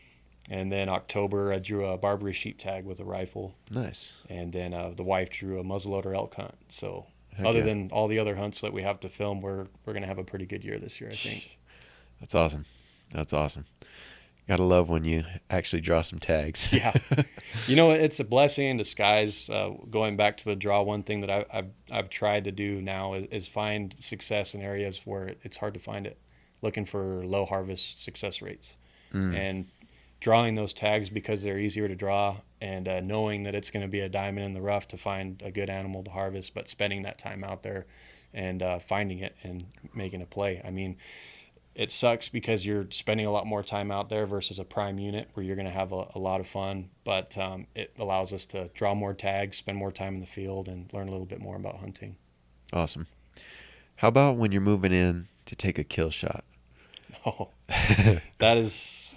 And then October, I drew a Barbary sheep tag with a rifle. Nice. And then the wife drew a muzzleloader elk hunt. So Heck other yeah. than all the other hunts that we have to film, we're going to have a pretty good year this year, I think. That's awesome. That's awesome. Gotta love when you actually draw some tags. Yeah. You know, it's a blessing in disguise. Going back to the draw, one thing that I've tried to do now is find success in areas where it's hard to find it, looking for low harvest success rates. And drawing those tags because they're easier to draw, and knowing that it's going to be a diamond in the rough to find a good animal to harvest, but spending that time out there and finding it and making a play. I mean, it sucks because you're spending a lot more time out there versus a prime unit where you're going to have a lot of fun, but it allows us to draw more tags, spend more time in the field, and learn a little bit more about hunting. Awesome. How about when you're moving in to take a kill shot? Oh, that's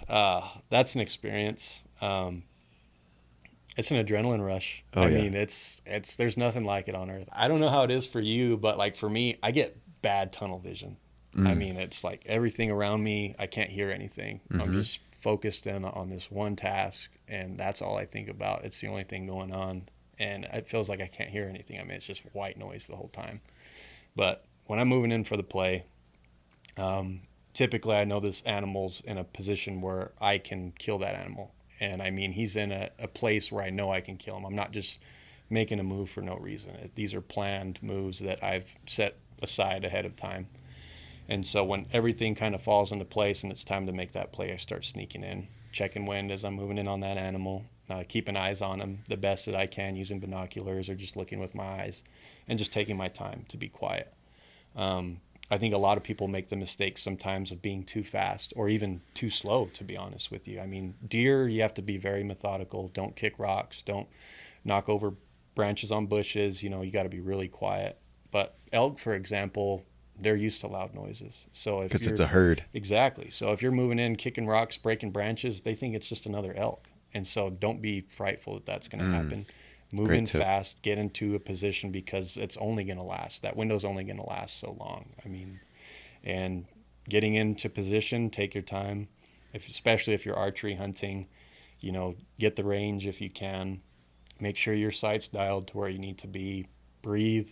an experience. It's an adrenaline rush. Oh, yeah. mean, there's nothing like it on earth. I don't know how it is for you, but like for me, I get bad tunnel vision. I mean, it's like everything around me, I can't hear anything. I'm just focused in on this one task, and that's all I think about. It's the only thing going on, and it feels like I can't hear anything. I mean, it's just white noise the whole time. But when I'm moving in for the play, typically I know this animal's in a position where I can kill that animal. And I mean, he's in a place where I know I can kill him. I'm not just making a move for no reason. These are planned moves that I've set aside ahead of time. And so when everything kind of falls into place and it's time to make that play, I start sneaking in, checking wind as I'm moving in on that animal, keeping eyes on him the best that I can using binoculars or just looking with my eyes and just taking my time to be quiet. I think a lot of people make the mistake sometimes of being too fast or even too slow, to be honest with you. I mean, deer, you have to be very methodical. Don't kick rocks. Don't knock over branches on bushes. You know, you got to be really quiet. But elk, for example, they're used to loud noises. So if Because it's a herd. Exactly. So if you're moving in, kicking rocks, breaking branches, they think it's just another elk. And so don't be frightful that that's going to happen. Move in fast, get into a position because it's only going to last. That window's only going to last so long. I mean, and getting into position, take your time, especially if you're archery hunting, you know, get the range if you can. Make sure your sight's dialed to where you need to be. Breathe,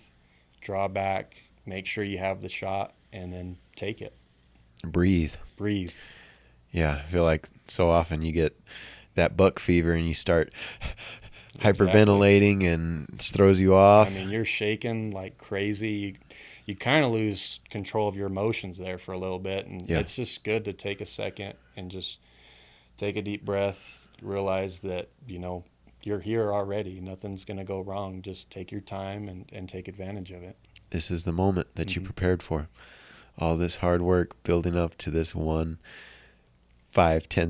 draw back, make sure you have the shot, and then take it. Breathe. Yeah, I feel like so often you get that buck fever and you start hyperventilating and it throws you off. I mean, you're shaking like crazy. You kind of lose control of your emotions there for a little bit, and it's just good to take a second and just take a deep breath, realize that, you know, you're here already. Nothing's going to go wrong. Just take your time and take advantage of it. This is the moment that you prepared for. All this hard work building up to this 5-10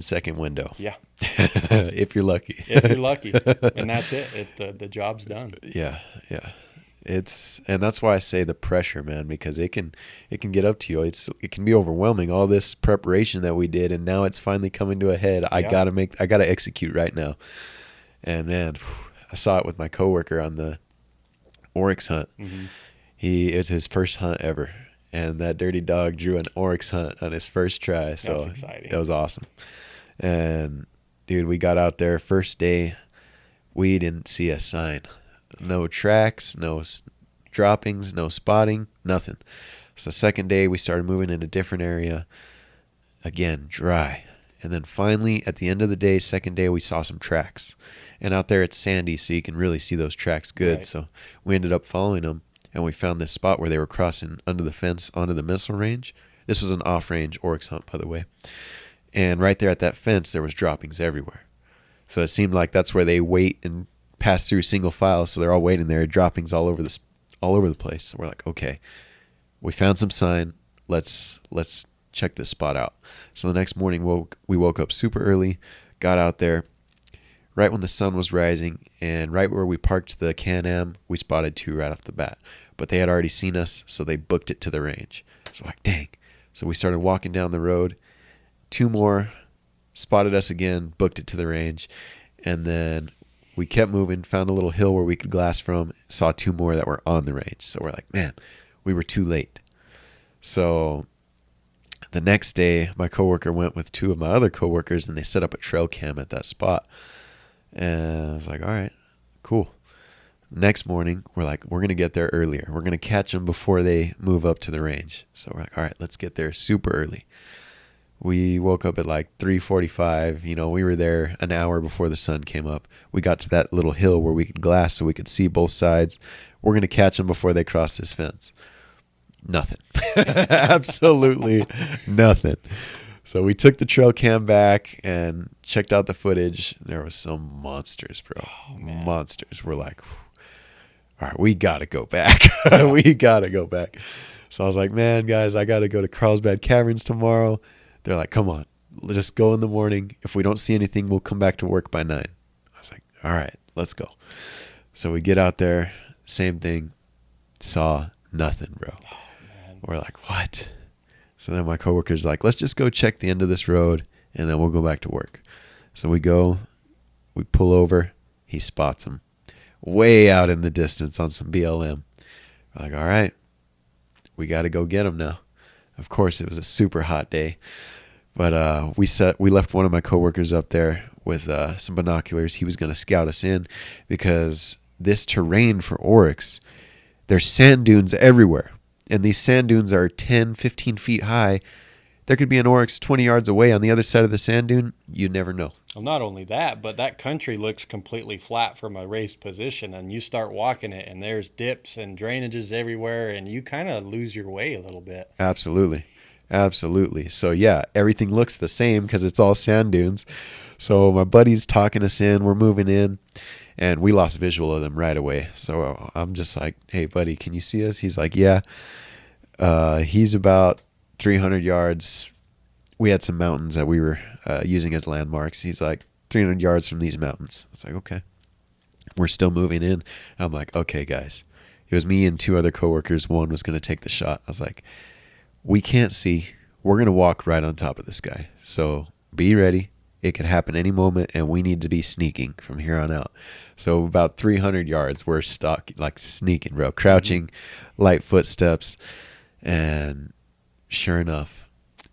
second window. Yeah. If you're lucky. And that's it. The job's done. Yeah. And that's why I say the pressure, man, because it can get up to you. It can be overwhelming, all this preparation that we did, and now it's finally coming to a head. I gotta execute right now. And man, I saw it with my coworker on the Oryx hunt. It's his first hunt ever, and that dirty dog drew an Oryx hunt on his first try. So that's exciting. That was awesome. And dude, we got out there first day, we didn't see a sign. No tracks, no droppings, no spotting, nothing. So second day, we started moving in a different area. Again, dry. And then finally, at the end of the day, second day, we saw some tracks. And out there, it's sandy, so you can really see those tracks good. Right. So we ended up following them, and we found this spot where they were crossing under the fence onto the missile range. This was an off-range Oryx hunt, by the way. And right there at that fence, there was droppings everywhere. So it seemed like that's where they wait and pass through single file, so they're all waiting there, droppings all over the place. So we're like, okay, we found some sign. Let's check this spot out. So the next morning, we woke up super early, got out there, right when the sun was rising, and right where we parked the Can-Am, we spotted 2 right off the bat. But they had already seen us, so they booked it to the range. So like, dang. So we started walking down the road. 2 more spotted us again, booked it to the range, and then we kept moving, found a little hill where we could glass from, saw 2 more that were on the range. So we're like, man, we were too late. So The next day, my coworker went with two of my other coworkers, and they set up a trail cam at that spot. And I was like, all right, cool. Next morning, we're like, we're going to get there earlier. We're going to catch them before they move up to the range. So we're like, all right, let's get there super early. We woke up at like 3:45. We were there an hour before the sun came up. We got to that little hill where we could glass so we could see both sides. We're going to catch them before they cross this fence. Nothing. Absolutely nothing. So we took the trail cam back and checked out the footage. There was some monsters, bro. Oh, monsters. We're like, all right, we got to go back. We got to go back. So I was like, man, guys, I got to go to Carlsbad Caverns tomorrow. They're like, come on, let's just go in the morning. If we don't see anything, we'll come back to work by 9. I was like, all right, let's go. So we get out there, same thing, saw nothing, bro. Oh, man. We're like, what? So then my coworker's like, let's just go check the end of this road, and then we'll go back to work. So we go, we pull over, he spots him way out in the distance on some BLM. We're like, all right, we got to go get him now. Of course, it was a super hot day, but we left one of my coworkers up there with some binoculars. He was going to scout us in because this terrain for Oryx, there's sand dunes everywhere, and these sand dunes are 10, 15 feet high. There could be an Oryx 20 yards away on the other side of the sand dune. You never know. Well, not only that, but that country looks completely flat from a raised position, and you start walking it, and there's dips and drainages everywhere, and you kind of lose your way a little bit. Absolutely. So, yeah, everything looks the same because it's all sand dunes. So my buddy's talking us in. We're moving in, and we lost visual of them right away. So I'm just like, hey, buddy, can you see us? He's like, yeah. He's about 300 yards. We had some mountains that we were using as landmarks. He's like 300 yards from these mountains. I was like, okay. We're still moving in. I'm like, okay, guys. It was me and two other coworkers. One was going to take the shot. I was like, we can't see. We're going to walk right on top of this guy. So be ready. It could happen any moment, and we need to be sneaking from here on out. So about 300 yards, we're stuck, like sneaking, bro. Crouching, light footsteps. And sure enough,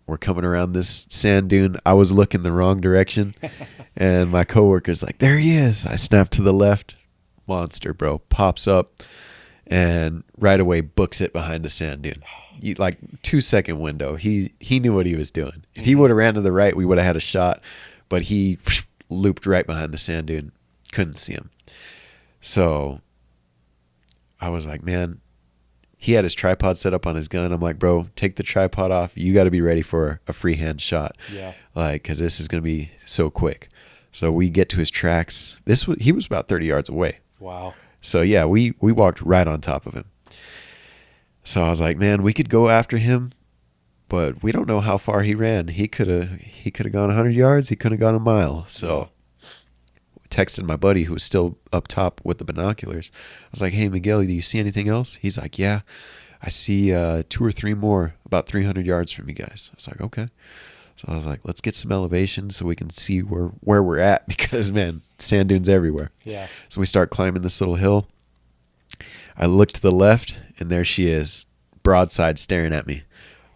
we're coming around this sand dune. I was looking the wrong direction, and my coworker's like, there he is. I snapped to the left. Monster, bro. Pops up, and right away books it behind a sand dune. Like 2-second window. He knew what he was doing. If he would have ran to the right, we would have had a shot, but he looped right behind the sand dune. Couldn't see him. So I was like, man, he had his tripod set up on his gun. I'm like, bro, take the tripod off. You got to be ready for a freehand shot. Yeah. Like, because this is going to be so quick. So we get to his tracks. He was about 30 yards away. Wow. So yeah, we walked right on top of him. So I was like, man, we could go after him, but we don't know how far he ran. He could have gone 100 yards. He could have gone a mile. So texted my buddy who was still up top with the binoculars. I was like, hey, Miguel, do you see anything else? He's like, yeah, I see 2 or 3 more about 300 yards from you guys. I was like, okay. So I was like, let's get some elevation so we can see where we're at because, man, sand dunes everywhere. Yeah. So we start climbing this little hill. I look to the left, and there she is, broadside staring at me.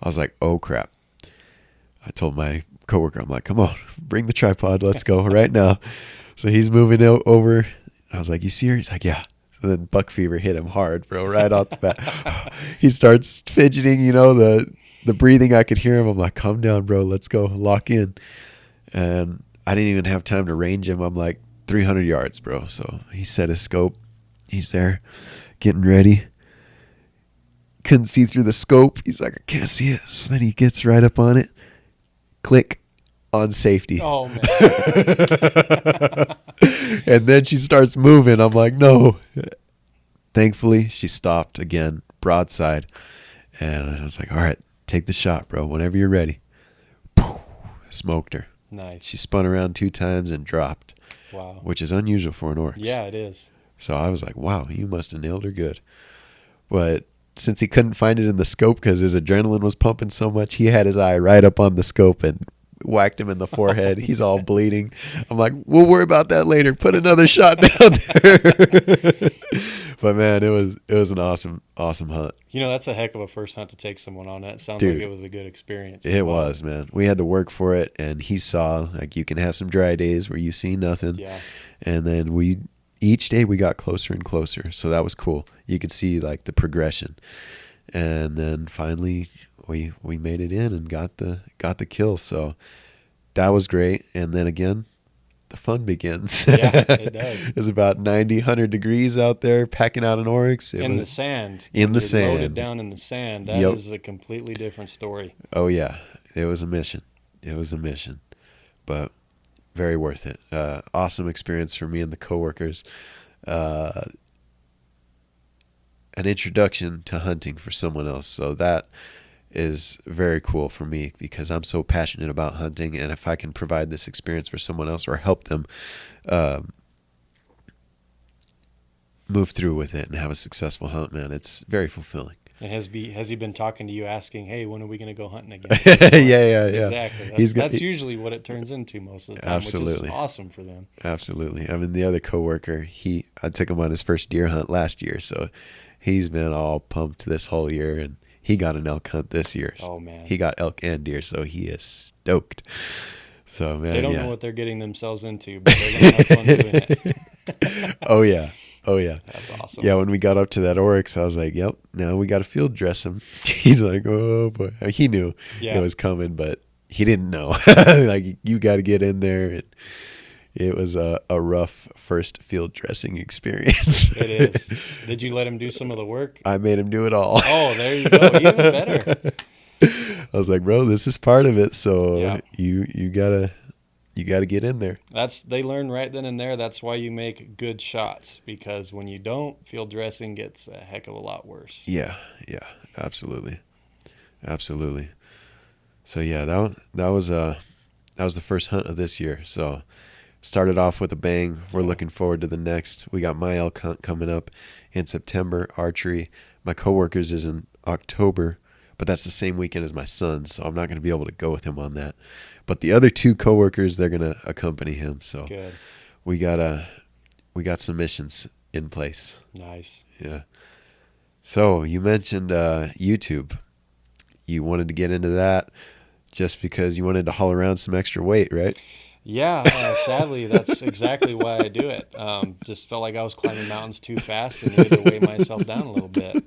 I was like, oh, crap. I told my coworker, I'm like, come on, bring the tripod. Let's go right now. So he's moving over. I was like, you see her? He's like, yeah. And then buck fever hit him hard, bro, right off the bat. He starts fidgeting, the breathing. I could hear him. I'm like, calm down, bro. Let's go. Lock in. And I didn't even have time to range him. I'm like 300 yards, bro. So he set his scope. He's there getting ready. Couldn't see through the scope. He's like, I can't see it. So then he gets right up on it. Click. On safety. Oh, man. And then she starts moving. I'm like, no. Thankfully, she stopped again, broadside. And I was like, all right, take the shot, bro, whenever you're ready. Smoked her. Nice. She spun around 2 times and dropped. Wow. Which is unusual for an Oryx. Yeah, it is. So I was like, wow, you must have nailed her good. But since he couldn't find it in the scope because his adrenaline was pumping so much, he had his eye right up on the scope and whacked him in the forehead. He's all bleeding. I'm like, we'll worry about that later. Put another shot down there. But man, it was an awesome hunt. That's a heck of a first hunt to take someone on. That sounds Dude, like it was a good experience. It was, man. We had to work for it, and he saw, like, you can have some dry days where you see nothing. Yeah. And then each day we got closer and closer. So that was cool. You could see, like, the progression. And then finally we made it in and got the kill. So that was great. And then again, the fun begins. Yeah, it does. It was about 90, 100 degrees out there packing out an Oryx. The sand. In the sand. Loaded down in the sand. That is a completely different story. Oh, yeah. It was a mission. But very worth it. Awesome experience for me and the coworkers. An introduction to hunting for someone else. So that is very cool for me because I'm so passionate about hunting, and if I can provide this experience for someone else or help them move through with it and have a successful hunt, man, it's very fulfilling. And has he been talking to you asking, hey, when are we going to go hunting again? Yeah. Exactly. That's usually what it turns into most of the time, absolutely. Which is awesome for them. Absolutely. I mean, the other coworker, I took him on his first deer hunt last year, so he's been all pumped this whole year, and he got an elk hunt this year. Oh, man. He got elk and deer, so he is stoked. So, man, they don't know what they're getting themselves into, but they're going to have fun doing it. Oh, yeah. That's awesome. Yeah, when we got up to that Oryx, I was like, yep, now we got to field dress him. He's like, oh, boy. He knew it was coming, but he didn't know. Like, you got to get in there. And it was a rough first field dressing experience. It is. Did you let him do some of the work? I made him do it all. Oh, there you go. Even better. I was like, bro, this is part of it. So you gotta get in there. They learn right then and there. That's why you make good shots, because when you don't, field dressing gets a heck of a lot worse. Yeah, absolutely. So yeah, that was the first hunt of this year. So started off with a bang. We're looking forward to the next. We got my elk hunt coming up in September, archery. My coworkers is in October, but that's the same weekend as my son, so I'm not going to be able to go with him on that. But the other two coworkers, they're going to accompany him. So good. We got some missions in place. Nice. Yeah. So you mentioned YouTube. You wanted to get into that just because you wanted to haul around some extra weight, right? Yeah, sadly, that's exactly why I do it. Just felt like I was climbing mountains too fast and needed to weigh myself down a little bit.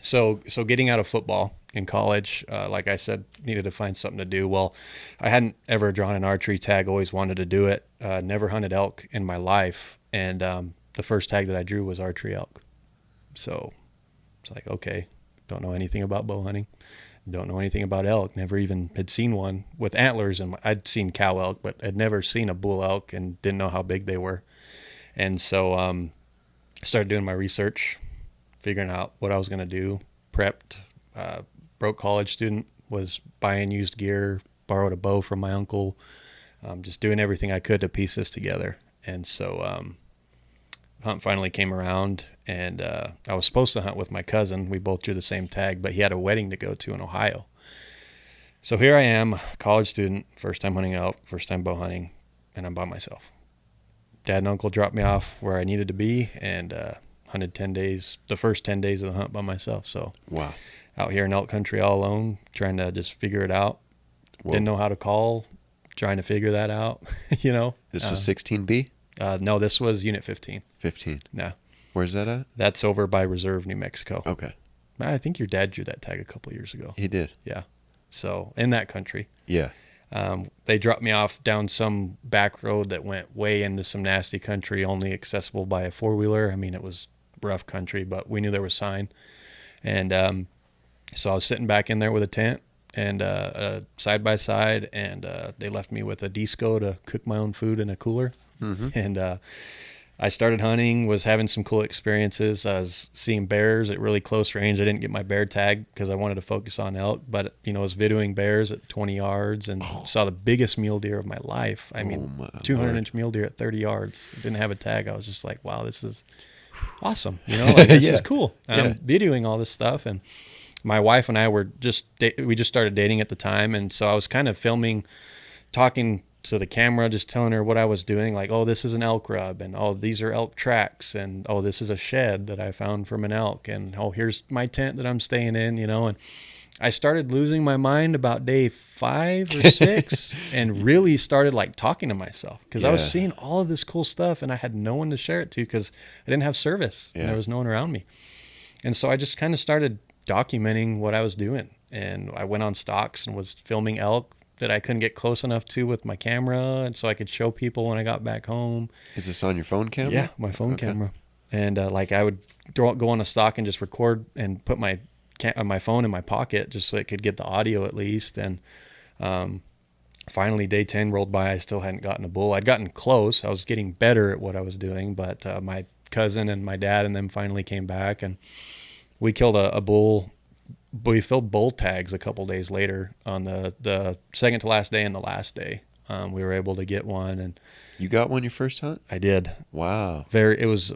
So getting out of football in college, like I said, needed to find something to do. Well, I hadn't ever drawn an archery tag, always wanted to do it. Never hunted elk in my life. And the first tag that I drew was archery elk. So it's like, okay, don't know anything about bow hunting. Don't know anything about elk. Never even had seen one with antlers. And I'd seen cow elk, but I'd never seen a bull elk and didn't know how big they were. And so I started doing my research, figuring out what I was going to do, prepped, broke college student, was buying used gear, borrowed a bow from my uncle, just doing everything I could to piece this together. And so hunt finally came around, and I was supposed to hunt with my cousin. We both drew the same tag, but he had a wedding to go to in Ohio. So here I am, college student, first time hunting elk, first time bow hunting, and I'm by myself. Dad and uncle dropped me off where I needed to be, and hunted 10 days, the first 10 days of the hunt by myself. So wow, out here in elk country all alone, trying to just figure it out. Whoa. Didn't know how to call, trying to figure that out, you know. This was 16B? No, this was Unit 15. 15. Yeah. Where's that at? That's over by Reserve, New Mexico. Okay. I think your dad drew that tag a couple of years ago. He did. Yeah. So in that country. Yeah. They dropped me off down some back road that went way into some nasty country, only accessible by a four-wheeler. I mean, it was rough country, but we knew there was sign. And so I was sitting back in there with a tent and a side-by-side, and they left me with a disco to cook my own food in a cooler. Mm-hmm. And I started hunting, was having some cool experiences. I was seeing bears at really close range. I didn't get my bear tag because I wanted to focus on elk, but I was videoing bears at 20 yards and saw the biggest mule deer of my life. I mean, 200-inch mule deer at 30 yards. Didn't have a tag. I was just like, wow, this is awesome. This is cool. I'm videoing all this stuff, and my wife and I were we just started dating at the time, and so I was kind of filming talking to the camera, just telling her what I was doing, like, oh, this is an elk rub, and oh, these are elk tracks, and oh, this is a shed that I found from an elk, and oh, here's my tent that I'm staying in, and I started losing my mind about day 5 or 6 and really started like talking to myself because I was seeing all of this cool stuff and I had no one to share it to because I didn't have service and there was no one around me. And so I just kind of started documenting what I was doing, and I went on stalks and was filming elk that I couldn't get close enough to with my camera, and so I could show people when I got back home. Is this on your phone camera? Yeah, my phone camera. And like I would go on a stalk and just record and put my phone in my pocket just so it could get the audio at least. And finally day 10 rolled by. I still hadn't gotten a bull. I'd gotten close. I was getting better at what I was doing, but my cousin and my dad and them finally came back, and we killed a bull. We filled bull tags a couple days later on the second to last day and the last day. We were able to get one. And you got one your first hunt? I did. Wow. It was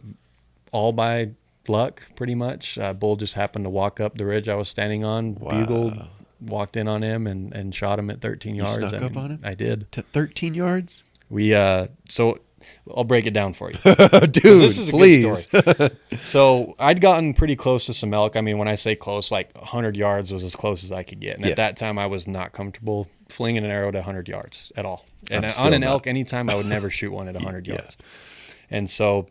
all by luck, pretty much. Bull just happened to walk up the ridge I was standing on, bugled, walked in on him, and shot him at 13 yards. You snuck up on him? I did. To 13 yards? So I'll break it down for you. Dude, this is a please. good story. So I'd gotten pretty close to some elk. I mean, when I say close, like 100 yards was as close as I could get. And at that time, I was not comfortable flinging an arrow to 100 yards at all. And on an elk, anytime, I would never shoot one at 100 yards. And so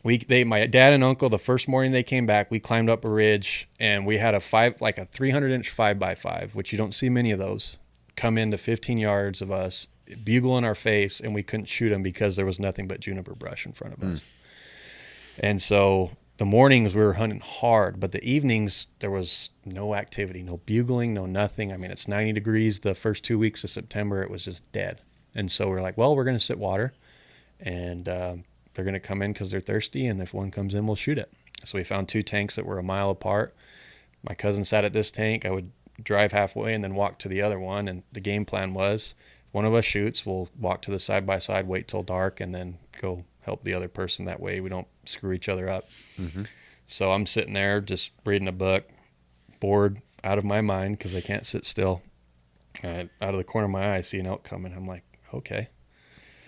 my dad and uncle, the first morning they came back, we climbed up a ridge, and we had a 300-inch 5x5, which you don't see many of those, come into 15 yards of us, bugle in our face, and we couldn't shoot them because there was nothing but juniper brush in front of us. And so the mornings we were hunting hard, but the evenings there was no activity, no bugling, no nothing. I mean, it's 90 degrees the first 2 weeks of September. It was just dead. And so we're like, well, we're going to sit water, and they're going to come in because they're thirsty, and if one comes in, we'll shoot it. So we found 2 tanks that were a mile apart. My cousin sat at this tank. I would drive halfway and then walk to the other one, and the game plan was, one of us shoots, we'll walk to the side-by-side, wait till dark, and then go help the other person. That way we don't screw each other up. So I'm sitting there just reading a book, bored out of my mind because I can't sit still. Out of the corner of my eye, I see an elk coming. I'm like, okay.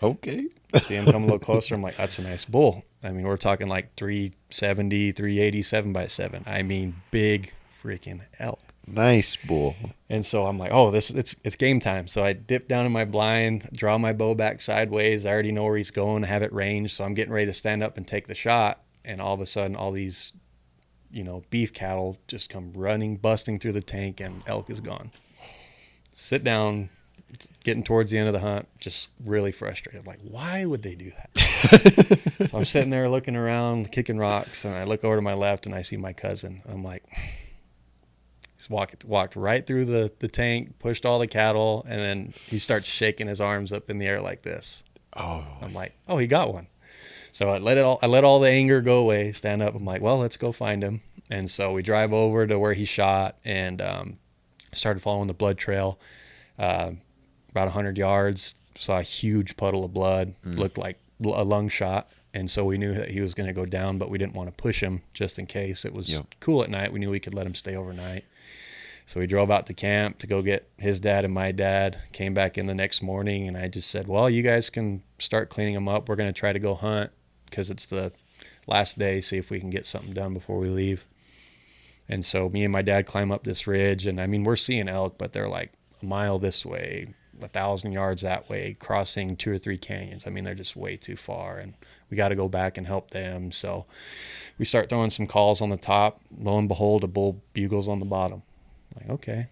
See him come a little closer. I'm like, that's a nice bull. I mean, we're talking like 370, 380, 7x7. I mean, big freaking elk. Nice bull. And so I'm like, oh, it's game time. So I dip down in my blind, draw my bow back sideways. I already know where he's going, have it ranged. So I'm getting ready to stand up and take the shot. And all of a sudden, all these, beef cattle just come running, busting through the tank, and elk is gone. Sit down, getting towards the end of the hunt, just really frustrated. Like, why would they do that? So I'm sitting there looking around, kicking rocks, and I look over to my left and I see my cousin. I'm like, he's walked right through the tank, pushed all the cattle, and then he starts shaking his arms up in the air like this. Oh. I'm like, oh, he got one. So I let all the anger go away, stand up. I'm like, well, let's go find him. And so we drive over to where he shot and started following the blood trail. About 100 yards, saw a huge puddle of blood, looked like a lung shot. And so we knew that he was going to go down, but we didn't want to push him just in case. It was cool at night. We knew we could let him stay overnight. So we drove out to camp to go get his dad and my dad, came back in the next morning, and I just said, well, you guys can start cleaning them up. We're going to try to go hunt because it's the last day, see if we can get something done before we leave. And so me and my dad climb up this ridge, and I mean, we're seeing elk, but they're like a mile this way, 1,000 yards that way, crossing 2 or 3 canyons. I mean, they're just way too far, and we got to go back and help them. So we start throwing some calls on the top. Lo and behold, a bull bugles on the bottom. Like, okay.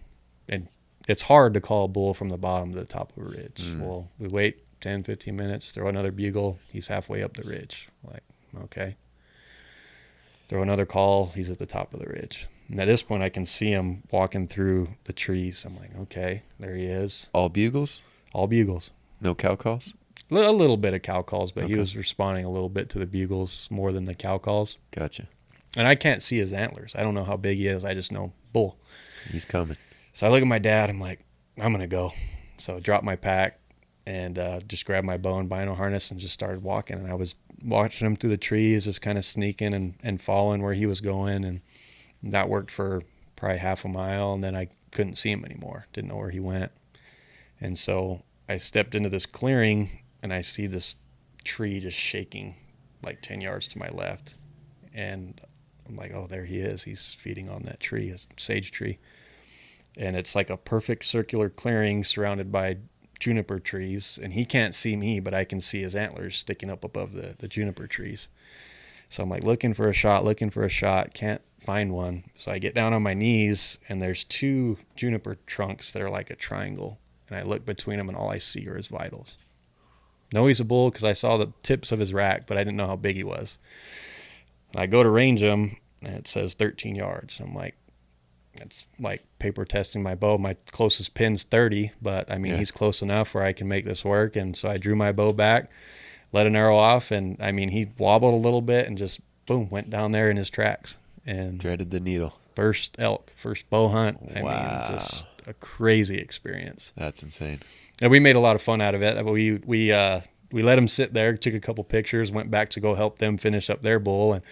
And it's hard to call a bull from the bottom to the top of a ridge. Well, we wait 10, 15 minutes, throw another bugle. He's halfway up the ridge. Like, okay. Throw another call. He's at the top of the ridge. And at this point, I can see him walking through the trees. I'm like, okay, there he is. All bugles? All bugles. No cow calls? A little bit of cow calls, but he was responding a little bit to the bugles more than the cow calls. Gotcha. And I can't see his antlers. I don't know how big he is. I just know bull. He's coming. So I look at my dad. I'm like, I'm going to go. So I dropped my pack and just grabbed my bow and bino harness and just started walking. And I was watching him through the trees, just kind of sneaking and following where he was going. And that worked for probably half a mile. And then I couldn't see him anymore. Didn't know where he went. And so I stepped into this clearing and I see this tree just shaking like 10 yards to my left. And I'm like, oh, there he is. He's feeding on that tree, a sage tree. And it's like a perfect circular clearing surrounded by juniper trees. And he can't see me, but I can see his antlers sticking up above the juniper trees. So I'm like looking for a shot, can't find one. So I get down on my knees and there's 2 juniper trunks that are like a triangle. And I look between them and all I see are his vitals. Know he's a bull because I saw the tips of his rack, but I didn't know how big he was. And I go to range him and it says 13 yards. I'm like, it's like paper testing my bow. My closest pin's 30, but I mean, he's close enough where I can make this work. And so I drew my bow back, let an arrow off, and I mean, he wobbled a little bit and just boom, went down there in his tracks and threaded the needle. First elk, first bow hunt. I Wow. mean, just a crazy experience. That's insane. And we made a lot of fun out of it. We let him sit there, took a couple pictures, went back to go help them finish up their bull. And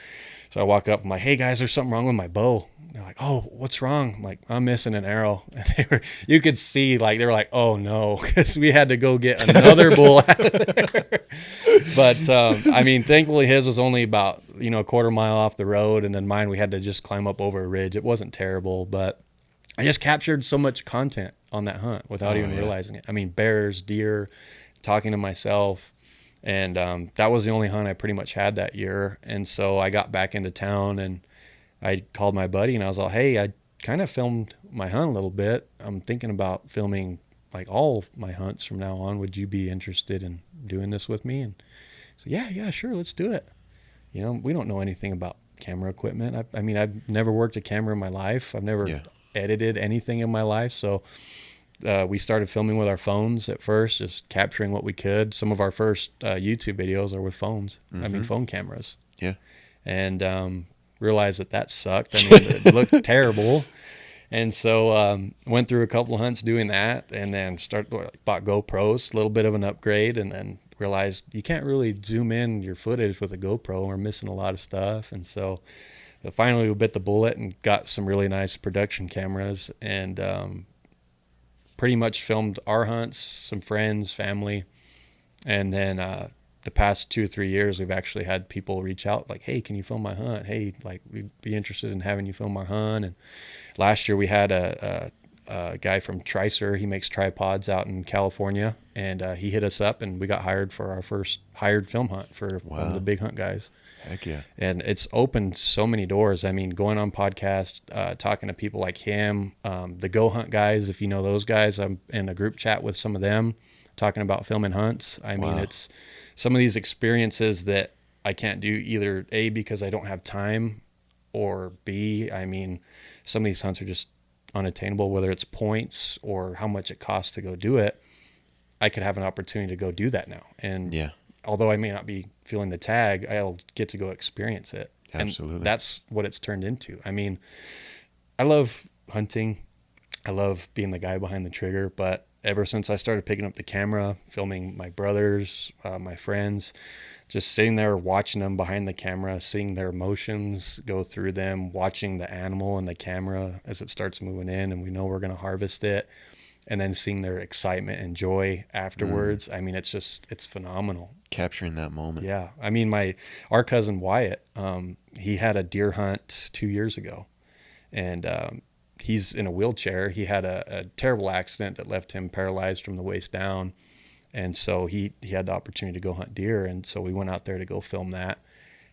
so I walk up, I'm like, hey guys, there's something wrong with my bow. They're like, oh, what's wrong? I'm like, I'm missing an arrow. And you could see, like, they were like, oh no, because we had to go get another bull out of there. But I mean, thankfully his was only about, a quarter mile off the road. And then mine, we had to just climb up over a ridge. It wasn't terrible, but I just captured so much content on that hunt without even realizing it. I mean, bears, deer, talking to myself. And that was the only hunt I pretty much had that year. And so I got back into town and I called my buddy and I was like, hey, I kind of filmed my hunt a little bit. I'm thinking about filming like all my hunts from now on. Would you be interested in doing this with me? And so, yeah, sure, let's do it. We don't know anything about camera equipment. I mean, I've never worked a camera in my life. I've never edited anything in my life. So we started filming with our phones at first, just capturing what we could. Some of our first YouTube videos are with phones. Mm-hmm. I mean, phone cameras. Yeah. And realized that sucked. I mean, it looked terrible. And so went through a couple of hunts doing that, and then bought GoPros, a little bit of an upgrade, and then realized you can't really zoom in your footage with a GoPro. We're missing a lot of stuff. And so finally we bit the bullet and got some really nice production cameras and pretty much filmed our hunts, some friends, family. And then the past 2 or 3 years, we've actually had people reach out like, hey, can you film my hunt? Hey, like, we'd be interested in having you film our hunt. And last year we had a guy from Tricer. He makes tripods out in California. And he hit us up and we got hired for our first hired film hunt for one of the big hunt guys. Heck yeah. And it's opened so many doors. I mean, going on podcasts, talking to people like him, the Go Hunt guys, if you know those guys, I'm in a group chat with some of them talking about filming hunts. I mean, it's some of these experiences that I can't do either A, because I don't have time, or B, I mean, some of these hunts are just unattainable, whether it's points or how much it costs to go do it. I could have an opportunity to go do that now. And although I may not be feeling the tag, I'll get to go experience it. Absolutely. And that's what it's turned into. I mean, I love hunting. I love being the guy behind the trigger, but ever since I started picking up the camera, filming my brothers, my friends, just sitting there watching them behind the camera, seeing their emotions go through them, watching the animal and the camera as it starts moving in and we know we're going to harvest it, and then seeing their excitement and joy afterwards. I mean, it's phenomenal. Capturing that moment. Yeah. I mean, our cousin Wyatt, he had a deer hunt 2 years ago, and he's in a wheelchair. He had a terrible accident that left him paralyzed from the waist down. And so he had the opportunity to go hunt deer. And so we went out there to go film that.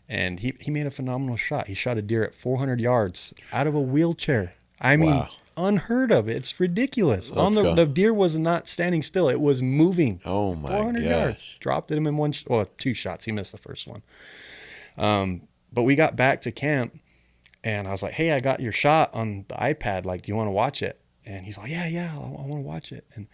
And he made a phenomenal shot. He shot a deer at 400 yards out of a wheelchair. I mean, unheard of. It's ridiculous. The deer was not standing still. It was moving. Oh my 400 yards. Dropped him in 2 shots. He missed the first one. But we got back to camp and I was like, hey, I got your shot on the iPad. Like, do you want to watch it? And he's like, yeah, I want to watch it. And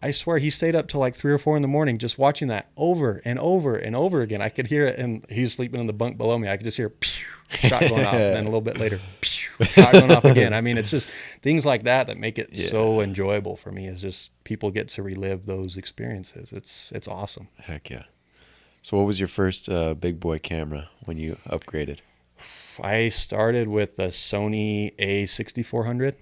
I swear he stayed up till like 3 or 4 in the morning just watching that over and over and over again. I could hear it, and he was sleeping in the bunk below me. I could just hear pew, shot going off, and then a little bit later, pew, shot going off again. I mean, it's just things like that make it so enjoyable for me. Is just people get to relive those experiences. It's awesome. Heck yeah. So what was your first big boy camera when you upgraded? I started with a Sony A6400.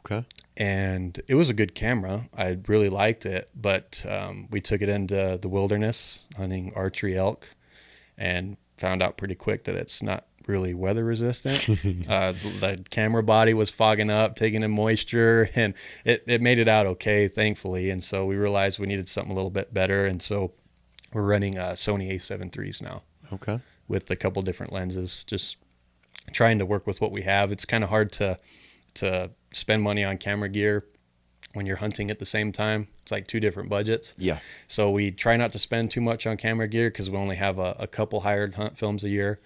Okay. and it was a good camera. I really liked it, but we took it into the wilderness hunting archery elk and found out pretty quick that it's not really weather resistant. The camera body was fogging up, taking in moisture, and it made it out okay, thankfully. And so we realized we needed something a little bit better. And so we're running Sony A7 IIIs now. Okay. With a couple different lenses, just trying to work with what we have. It's kind of hard to spend money on camera gear when you're hunting at the same time. It's like two different budgets. Yeah. So we try not to spend too much on camera gear because we only have a couple hired hunt films a year.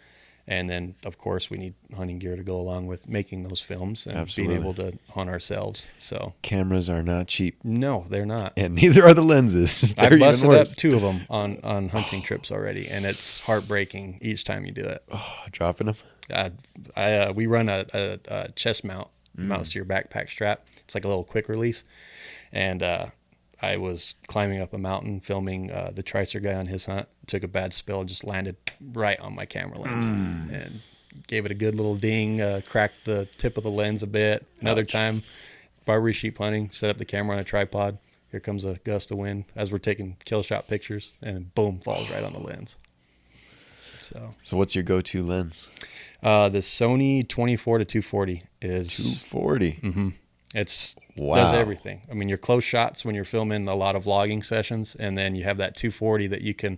And then, of course, we need hunting gear to go along with making those films and Absolutely. being able to hunt ourselves. So Cameras are not cheap. no, they're not. And neither are the lenses. They're I've busted even up worse. 2 of them on hunting trips already, and it's heartbreaking each time you do it. Oh, dropping them? We run a chest mount, mounts to your backpack strap. It's like a little quick release. And I was climbing up a mountain filming the Tricer guy on his hunt, took a bad spill, just landed right on my camera lens and gave it a good little ding, cracked the tip of the lens a bit. Another time, barbary sheep hunting, set up the camera on a tripod. Here comes a gust of wind as we're taking kill shot pictures, and boom, falls right on the lens. So what's your go-to lens? The Sony 24 to 240 is 240. Mm-hmm. It's Wow. does everything. I mean, your close shots when you're filming a lot of vlogging sessions, and then you have that 240 that you can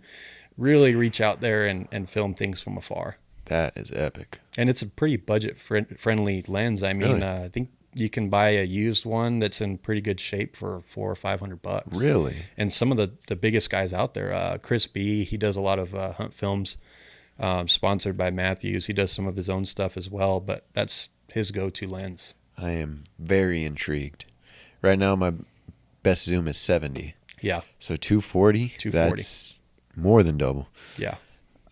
really reach out there and film things from afar. That is epic. And it's a pretty budget friendly lens. I mean, Really? I think you can buy a used one that's in pretty good shape for $400 or $500. Really? And some of the biggest guys out there, Chris B, he does a lot of hunt films, sponsored by Matthews. He does some of his own stuff as well, but that's his go-to lens. I am very intrigued. Right now, my best zoom is 70. Yeah. So 240, 240. that's more than double. Yeah.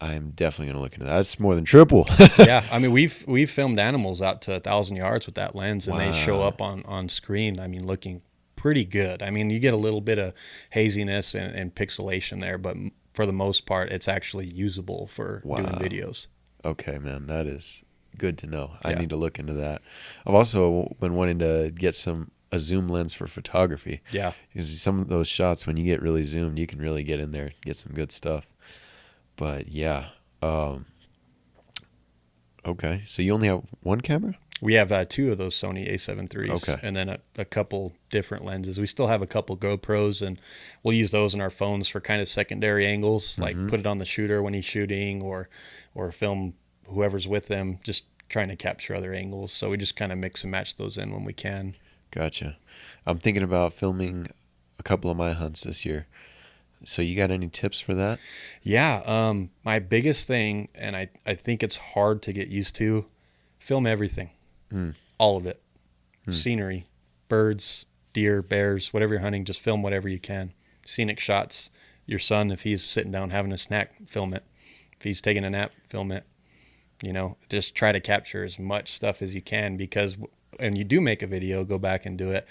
I'm definitely going to look into that. That's more than triple. Yeah. I mean, we've filmed animals out to 1,000 yards with that lens, and Wow. they show up on screen. I mean, looking pretty good. I mean, you get a little bit of haziness and pixelation there, but for the most part, it's actually usable for doing videos. Okay, man, that is good to know. I Yeah. need to look into that. I've also been wanting to get a zoom lens for photography. Yeah. Because some of those shots, when you get really zoomed, you can really get in there and get some good stuff. But yeah. Okay, so you only have one camera? We have 2 of those Sony A7 IIIs, Okay. and then a couple different lenses. We still have a couple GoPros, and we'll use those in our phones for kind of secondary angles, like put it on the shooter when he's shooting, or film whoever's with them, just trying to capture other angles. So we just kind of mix and match those in when we can. Gotcha. I'm thinking about filming a couple of my hunts this year. So you got any tips for that? Yeah, my biggest thing, and I think it's hard to get used to, film everything. All of it. Scenery, birds, deer, bears, whatever you're hunting, just film whatever you can. Scenic shots. Your son, if he's sitting down having a snack, film it. If he's taking a nap, film it. You know, just try to capture as much stuff as you can, because when you do make a video, go back and do it,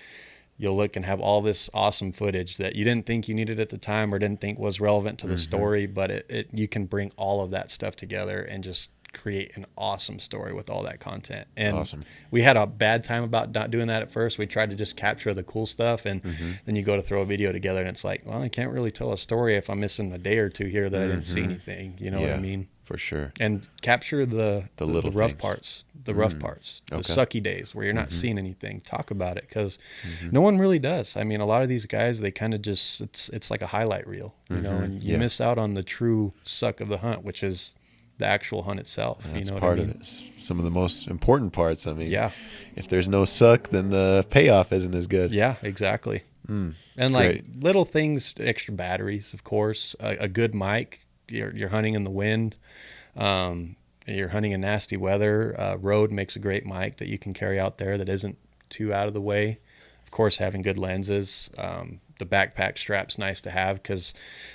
you'll look and have all this awesome footage that you didn't think you needed at the time or didn't think was relevant to the story, but you can bring all of that stuff together and just create an awesome story with all that content. And Awesome. we had a bad time about not doing that at first. We tried to just capture the cool stuff, and then you go to throw a video together and it's like, well, I can't really tell a story if I'm missing a day or two here that I didn't see anything. You know what I mean? For sure. And capture the little rough things. parts, the rough parts, the Okay. sucky days where you're not seeing anything. Talk about it, because no one really does. I mean, a lot of these guys, they kind of just, it's like a highlight reel, you know, and you miss out on the true suck of the hunt, which is the actual hunt itself. That's you know part what I mean? of it. Some of the most important parts. I mean, Yeah. if there's no suck, then the payoff isn't as good. Yeah, exactly. And like Great. little things, extra batteries, of course, a good mic. You're hunting in the wind. You're hunting in nasty weather. Rode makes a great mic that you can carry out there that isn't too out of the way. Of course, having good lenses. The backpack strap's nice to have, because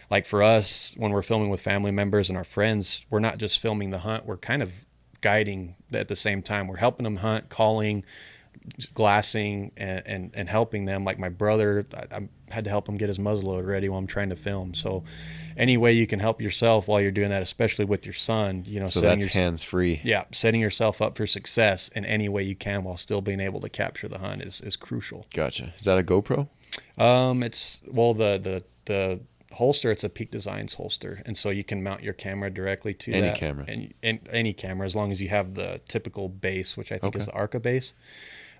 like for us, when we're filming with family members and our friends, we're not just filming the hunt, we're kind of guiding at the same time. We're helping them hunt, calling, glassing, and helping them. Like my brother, had to help him get his muzzleloader ready while I'm trying to film. So any way you can help yourself while you're doing that, especially with your son, you know, So that's hands free. Yeah, setting yourself up for success in any way you can while still being able to capture the hunt is crucial. Gotcha. Is that a GoPro? It's well the holster, it's a Peak Designs holster, and so you can mount your camera directly to Any that camera. and any camera, as long as you have the typical base, which I think Okay. is the Arca base.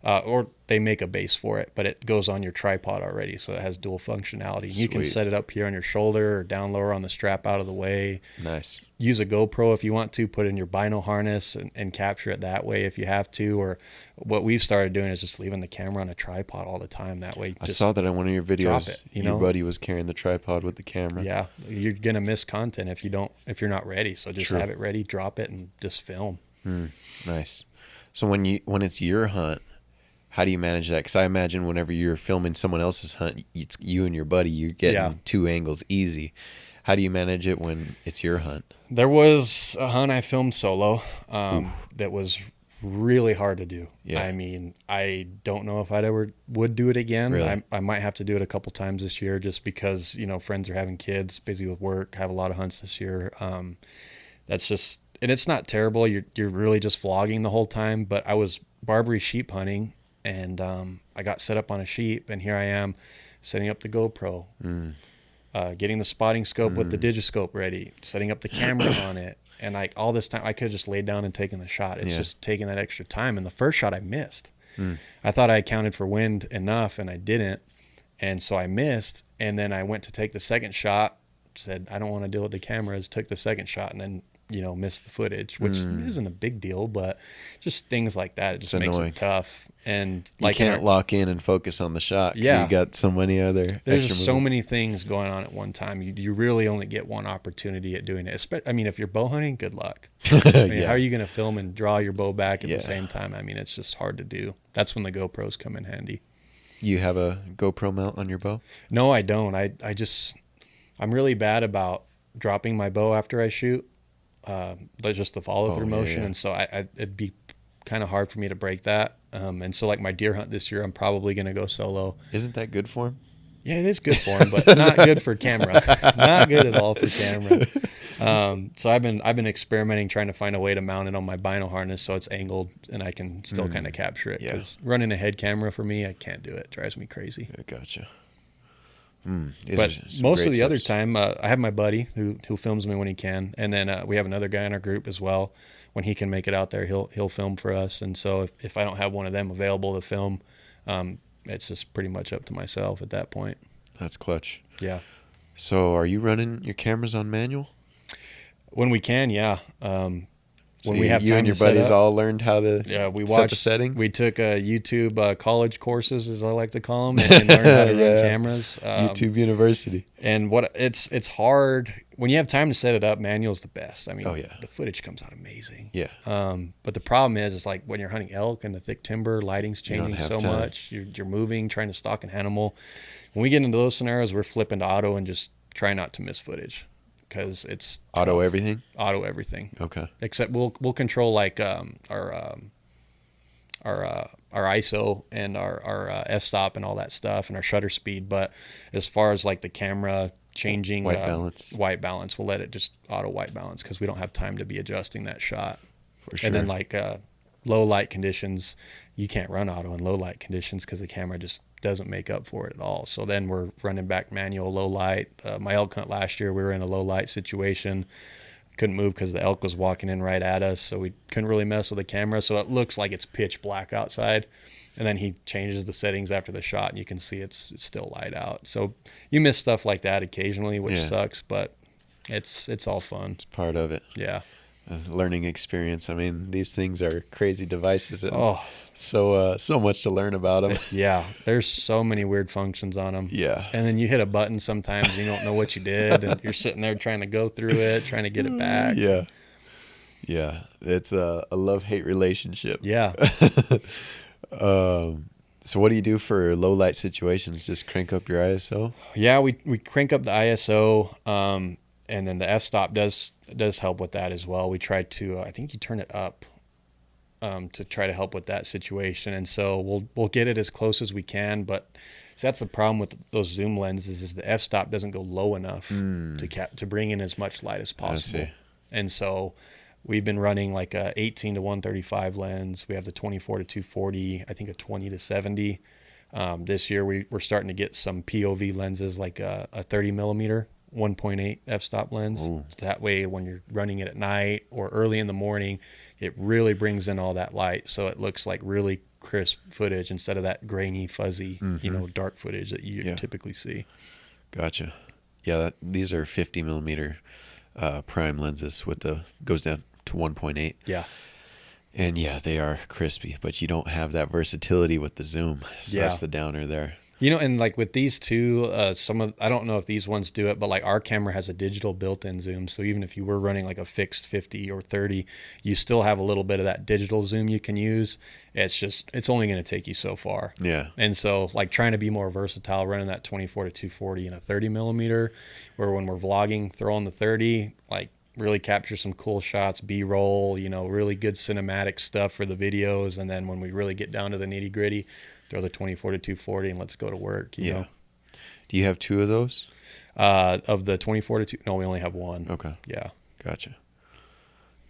Or they make a base for it, but it goes on your tripod already, so it has dual functionality. You can Sweet. set it up here on your shoulder or down lower on the strap out of the way. Nice. Use a GoPro if you want to, put in your bino harness and capture it that way if you have to. Or what we've started doing is just leaving the camera on a tripod all the time. That way, I saw that in one of your videos. drop it, you know? Your buddy was carrying the tripod with the camera. Yeah, you're gonna miss content if you're not ready. So just True. have it ready, drop it, and just film. Nice. So when it's your hunt, how do you manage that? Because I imagine whenever you're filming someone else's hunt, it's you and your buddy, you're getting two angles easy. How do you manage it when it's your hunt? There was a hunt I filmed solo that was really hard to do. Yeah. I mean, I don't know if I'd ever would do it again. Really? I might have to do it a couple times this year just because, you know, friends are having kids, busy with work, have a lot of hunts this year. That's just, and it's not terrible. You're really just vlogging the whole time, but I was Barbary sheep hunting, and I got set up on a sheep, and here I am setting up the GoPro, getting the spotting scope with the digiscope ready, setting up the cameras on it. And like all this time, I could have just laid down and taken the shot. It's just taking that extra time. And the first shot I missed. I thought I accounted for wind enough, and I didn't. And so I missed. And then I went to take the second shot, said, I don't want to deal with the cameras, took the second shot, and then, you know, missed the footage, which isn't a big deal, but just things like that. It just makes it tough. And You can't lock in and focus on the shot. Yeah. You got so many other. There's extra just so movement. many things going on at one time. You really only get one opportunity at doing it. I mean, if you're bow hunting, good luck. I mean, how are you going to film and draw your bow back at the same time? I mean, it's just hard to do. That's when the GoPros come in handy. You have a GoPro mount on your bow? No, I don't. I'm really bad about dropping my bow after I shoot. But just the follow through motion. And so it'd be kind of hard for me to break that. And so like my deer hunt this year, I'm probably going to go solo. Isn't that good for him? Yeah, it is good for him, but not good for camera. Not good at all for camera. So I've been experimenting, trying to find a way to mount it on my bino harness so it's angled and I can still kind of capture it. Because running a head camera for me, I can't do it. It drives me crazy. I gotcha. But most of the other time, I have my buddy who films me when he can, and then we have another guy in our group as well. When he can make it out there, he'll film for us. And so if I don't have one of them available to film, it's just pretty much up to myself at that point. That's clutch. Yeah. So are you running your cameras on manual? When we can, yeah. So when we have you time and your to set buddies up, all learned how to we set watched the settings? We took YouTube college courses, as I like to call them, and learned how to run cameras. YouTube University. And it's hard when you have time to set it up. Manual's the best. I mean, the footage comes out amazing. Yeah. But the problem is like when you're hunting elk in the thick timber, lighting's changing so much. You're moving, trying to stalk an animal. When we get into those scenarios, we're flipping to auto and just try not to miss footage. Because it's auto everything. Okay. Except we'll control like our ISO and our f-stop and all that stuff and our shutter speed. But as far as like the camera changing white balance, we'll let it just auto white balance because we don't have time to be adjusting that shot. For sure. And then like low light conditions, you can't run auto in low light conditions because the camera just doesn't make up for it at all. So then we're running back manual low light. My elk hunt last year, we were in a low light situation. Couldn't move because the elk was walking in right at us, so we couldn't really mess with the camera. So it looks like it's pitch black outside. And then he changes the settings after the shot, and you can see it's still light out. So you miss stuff like that occasionally, which sucks, but it's all fun. It's part of it. Yeah. Learning experience. I mean, these things are crazy devices. And so much to learn about them. Yeah, there's so many weird functions on them. Yeah. And then you hit a button sometimes and you don't know what you did, and you're sitting there trying to go through it, trying to get it back. Yeah. Yeah. It's a love-hate relationship. Yeah. So what do you do for low light situations? Just crank up your ISO? Yeah, we crank up the ISO, and then the f-stop does help with that as well. We try to, I think you turn it up to try to help with that situation. And so we'll get it as close as we can, but so that's the problem with those zoom lenses is the f-stop doesn't go low enough to bring in as much light as possible. And so we've been running like a 18 to 135 lens. We have the 24 to 240, I think a 20 to 70. This year we're starting to get some POV lenses, like a 30 millimeter 1.8 f-stop lens. So that way when you're running it at night or early in the morning, it really brings in all that light, so it looks like really crisp footage instead of that grainy, fuzzy, dark footage that you typically see. Gotcha. Yeah, these are 50 millimeter prime lenses with goes down to 1.8. Yeah. And yeah, they are crispy, but you don't have that versatility with the zoom. So that's the downer there. And like with these two, I don't know if these ones do it, but like our camera has a digital built-in zoom. So even if you were running like a fixed 50 or 30, you still have a little bit of that digital zoom you can use. It's only going to take you so far. Yeah. And so like trying to be more versatile, running that 24 to 240 and a 30 millimeter, where when we're vlogging, throw on the 30, like really capture some cool shots, B-roll, really good cinematic stuff for the videos. And then when we really get down to the nitty gritty, throw the 24 to 240 and let's go to work, you know? Do you have two of those? Of the 24 to 2, no, we only have one. Okay. Yeah. Gotcha.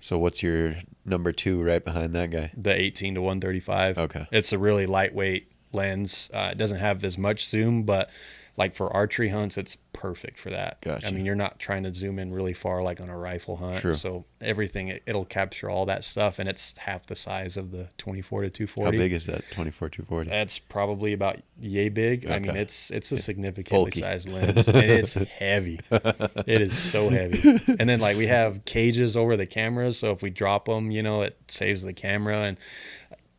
So what's your number 2 right behind that guy? The 18 to 135. Okay. It's a really lightweight lens. It doesn't have as much zoom, but like for archery hunts, it's perfect for that. Gotcha. I mean, you're not trying to zoom in really far like on a rifle hunt. True. So everything, it'll capture all that stuff, and it's half the size of the 24 to 240. How big is that 24 240? That's probably about yay big. Okay. I mean, it's a significantly bulky sized lens, and it's heavy. It is so heavy. And then like we have cages over the cameras, so if we drop them, it saves the camera. And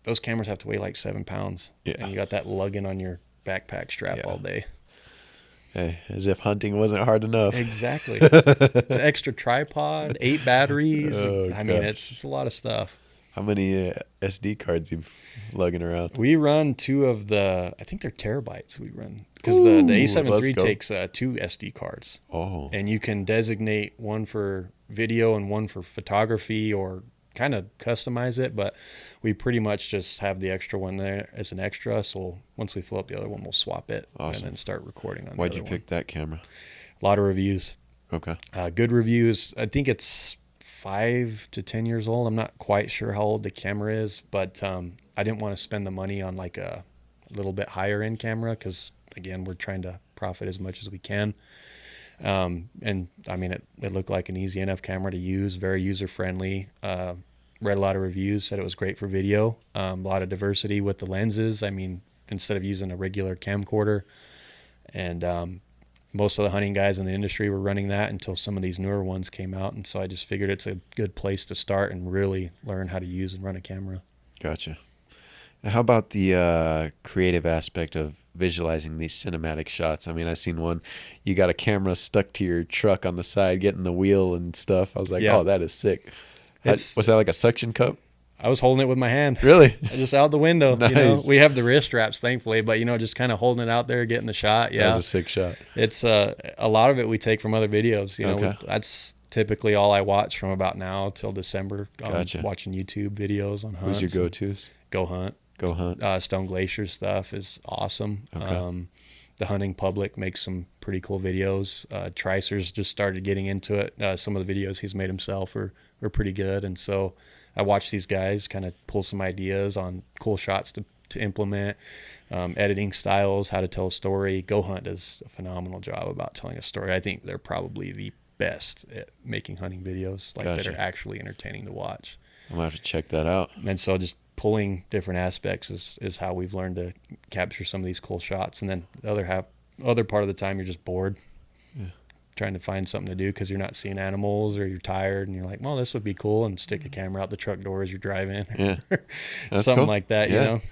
those cameras have to weigh like 7 pounds. Yeah. And you got that lugging on your backpack strap all day. Hey, as if hunting wasn't hard enough. Exactly. An extra tripod, 8 batteries. I mean, it's a lot of stuff. How many SD cards you lugging around? We run 2 of the, I think they're terabytes we run. Because the A7 III takes 2 SD cards. Oh. And you can designate one for video and one for photography, or kind of customize it, but we pretty much just have the extra one there as an extra. So once we fill up the other one, we'll swap it. Awesome. And then start recording on Why'd the other you pick that camera? A lot of reviews. Okay. Good reviews. I think it's 5 to 10 years old. I'm not quite sure how old the camera is, but I didn't want to spend the money on like a little bit higher end camera because, again, we're trying to profit as much as we can. And I mean, it looked like an easy enough camera to use, very user friendly. Read a lot of reviews, said it was great for video. A lot of diversity with the lenses. I mean, instead of using a regular camcorder, and most of the hunting guys in the industry were running that until some of these newer ones came out. And so I just figured it's a good place to start and really learn how to use and run a camera. Gotcha. Now, how about the creative aspect of visualizing these cinematic shots? I mean, I seen one, you got a camera stuck to your truck on the side, getting the wheel and stuff. I was like, oh, that is sick. Was that like a suction cup? I was holding it with my hand. Really? Just out the window. Nice. We have the wrist straps, thankfully, but just kind of holding it out there, getting the shot. Yeah, that was a sick shot. It's a lot of it we take from other videos. Okay. That's typically all I watch from about now till December. Gotcha. Watching YouTube videos on hunts. Who's your go-tos? Go Hunt. Go Hunt. Stone Glacier stuff is awesome. Okay. The hunting public makes some pretty cool videos. Tricer's just started getting into it. Some of the videos he's made himself are pretty good. And so I watch these guys kind of pull some ideas on cool shots to implement, editing styles, how to tell a story. Go Hunt does a phenomenal job about telling a story. I think they're probably the best at making hunting videos that are actually entertaining to watch. I'm going to have to check that out. And so just pulling different aspects is how we've learned to capture some of these cool shots. And then the other part of the time, you're just bored, trying to find something to do because you're not seeing animals or you're tired and you're like, well, this would be cool, and stick a camera out the truck door as you're driving. Yeah. That's something cool. like that,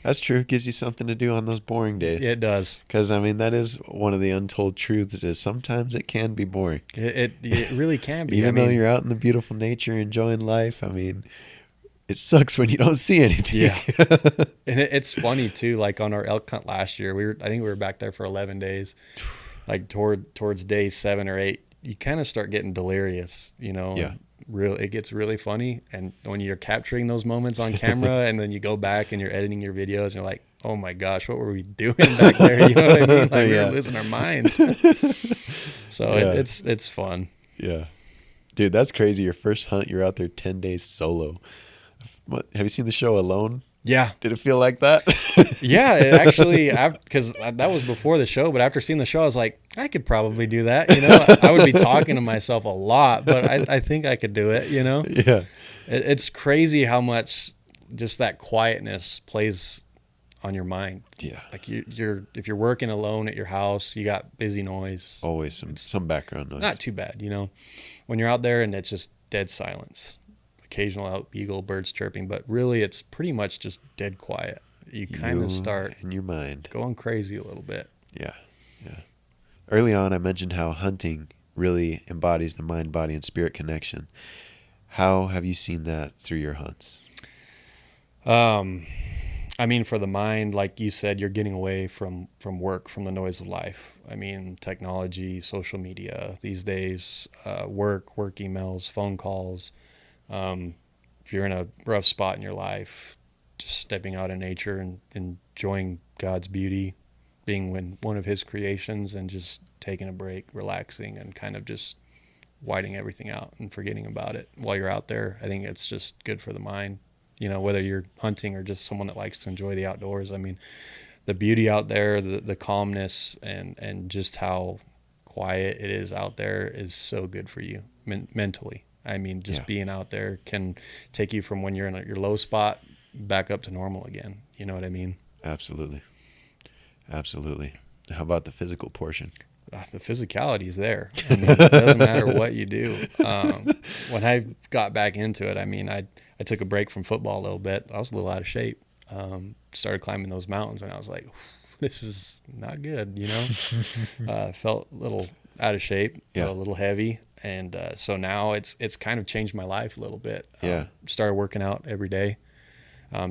That's true. It gives you something to do on those boring days. It does. Because, I mean, that is one of the untold truths is sometimes it can be boring. It really can be. Even though you're out in the beautiful nature enjoying life, I mean, it sucks when you don't see anything. Yeah. And it's funny too, like on our elk hunt last year, I think we were back there for 11 days. Like towards day 7 or 8, you kind of start getting delirious, Yeah. it gets really funny. And when you're capturing those moments on camera and then you go back and you're editing your videos and you're like, oh my gosh, what were we doing back there? You know what I mean? Like, we were losing our minds. So it's fun. Yeah. Dude, that's crazy. Your first hunt, you're out there 10 days solo. What, have you seen the show Alone? Yeah. Did it feel like that? Yeah, it actually, because that was before the show, but after seeing the show, I was like, I could probably do that. You know, I would be talking to myself a lot, but I think I could do it, you know? Yeah. It's crazy how much just that quietness plays on your mind. Yeah. Like if you're working alone at your house, you got busy noise. Always some background noise. Not too bad, you know? When you're out there and it's just dead silence. Occasional out eagle, birds chirping, but really it's pretty much just dead quiet. You kind of start in your mind going crazy a little bit. Yeah. Early on, I mentioned how hunting really embodies the mind, body, and spirit connection. How have you seen that through your hunts? I mean, for the mind, like you said, you're getting away from work, from the noise of life. I mean, technology, social media these days, work emails, phone calls. If you're in a rough spot in your life, just stepping out in nature and enjoying God's beauty, being one of his creations, and just taking a break, relaxing, and kind of just whiting everything out and forgetting about it while you're out there. I think it's just good for the mind, you know, whether you're hunting or just someone that likes to enjoy the outdoors. I mean, the beauty out there, the calmness, and just how quiet it is out there is so good for you mentally. I mean, just being out there can take you from when you're in your low spot back up to normal again. You know what I mean? Absolutely. How about the physical portion? The physicality is there. I mean, it doesn't matter what you do. When I got back into it, I mean, I took a break from football a little bit. I was a little out of shape. Started climbing those mountains, and I was like, this is not good, you know? Felt a little out of shape, a little heavy. And so now it's kind of changed my life a little bit. Started working out every day.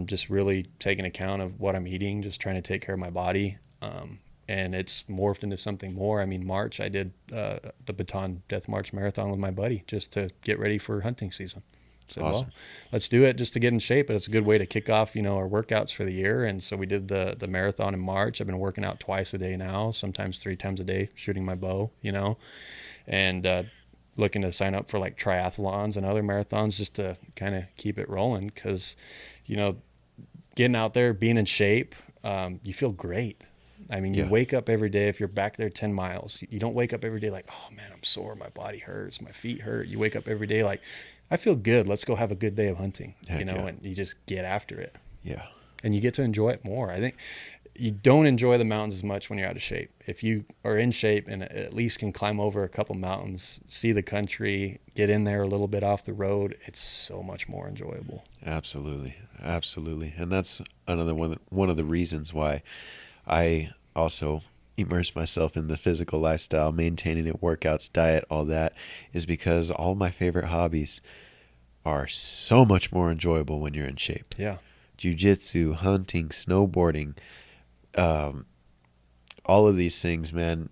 Just really taking account of what I'm eating, just trying to take care of my body. And it's morphed into something more. I mean, March, I did the Baton Death March Marathon with my buddy just to get ready for hunting season. So, awesome. Well, let's do it just to get in shape. But it's a good way to kick off, you know, our workouts for the year. And so we did the marathon in March. I've been working out twice a day now, sometimes 3 times a day, shooting my bow, you know, and looking to sign up for like triathlons and other marathons just to kind of keep it rolling. Because, you know, getting out there, being in shape, you feel great. I mean, you wake up every day, if you're back there 10 miles, you don't wake up every day like, oh man, I'm sore, my body hurts, my feet hurt. You wake up every day like, I feel good. Let's go have a good day of hunting, you know, and you just get after it. Yeah. And you get to enjoy it more. I think you don't enjoy the mountains as much when you're out of shape. If you are in shape and at least can climb over a couple mountains, see the country, get in there a little bit off the road, it's so much more enjoyable. Absolutely. And that's another one of the reasons why I also immerse myself in the physical lifestyle, maintaining it, workouts, diet, all that, is because all my favorite hobbies are so much more enjoyable when you're in shape. Yeah. Jiu-jitsu, hunting, snowboarding, all of these things, man.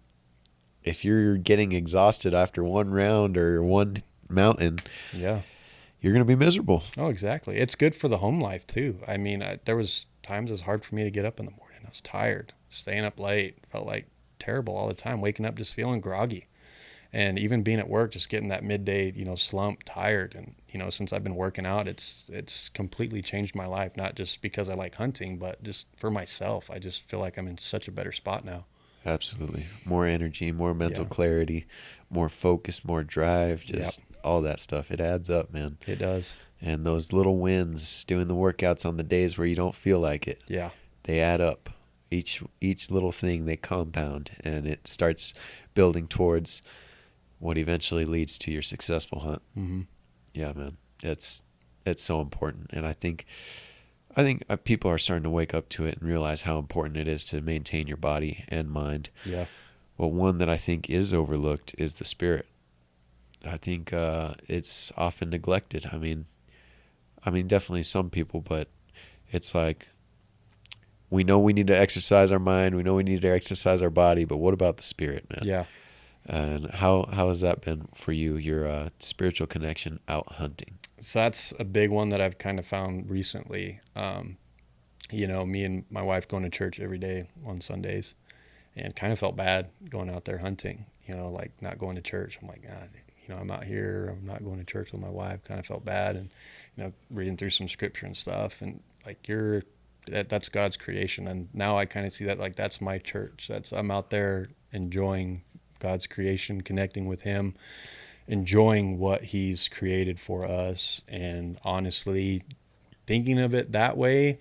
If you're getting exhausted after one round or one mountain, you're going to be miserable. Oh, exactly. It's good for the home life too. I mean, there was times it was hard for me to get up in the morning. I was tired, staying up late, felt like terrible all the time, waking up just feeling groggy. And even being at work, just getting that midday, you know, slump, tired. And, you know, since I've been working out, it's completely changed my life, not just because I like hunting, but just for myself. I just feel like I'm in such a better spot now. Absolutely. More energy, more mental clarity, more focus, more drive, just all that stuff. It adds up, man. It does. And those little wins, doing the workouts on the days where you don't feel like it, they add up. Each little thing, they compound, and it starts building towards what eventually leads to your successful hunt. Mm-hmm. Yeah, man, it's so important. And I think people are starting to wake up to it and realize how important it is to maintain your body and mind. Yeah. Well, one that I think is overlooked is the spirit. I think it's often neglected. I mean, definitely some people, but it's like, we know we need to exercise our mind. We know we need to exercise our body, but what about the spirit, man? Yeah. And how has that been for you, your spiritual connection out hunting? So that's a big one that I've kind of found recently. Me and my wife going to church every day on Sundays, and kind of felt bad going out there hunting, like not going to church. I'm like, I'm out here, I'm not going to church with my wife. Kind of felt bad, and, reading through some scripture and stuff, and like that's God's creation. And now I kind of see that like that's my church. I'm out there enjoying God's creation, connecting with him, enjoying what he's created for us. And honestly, thinking of it that way,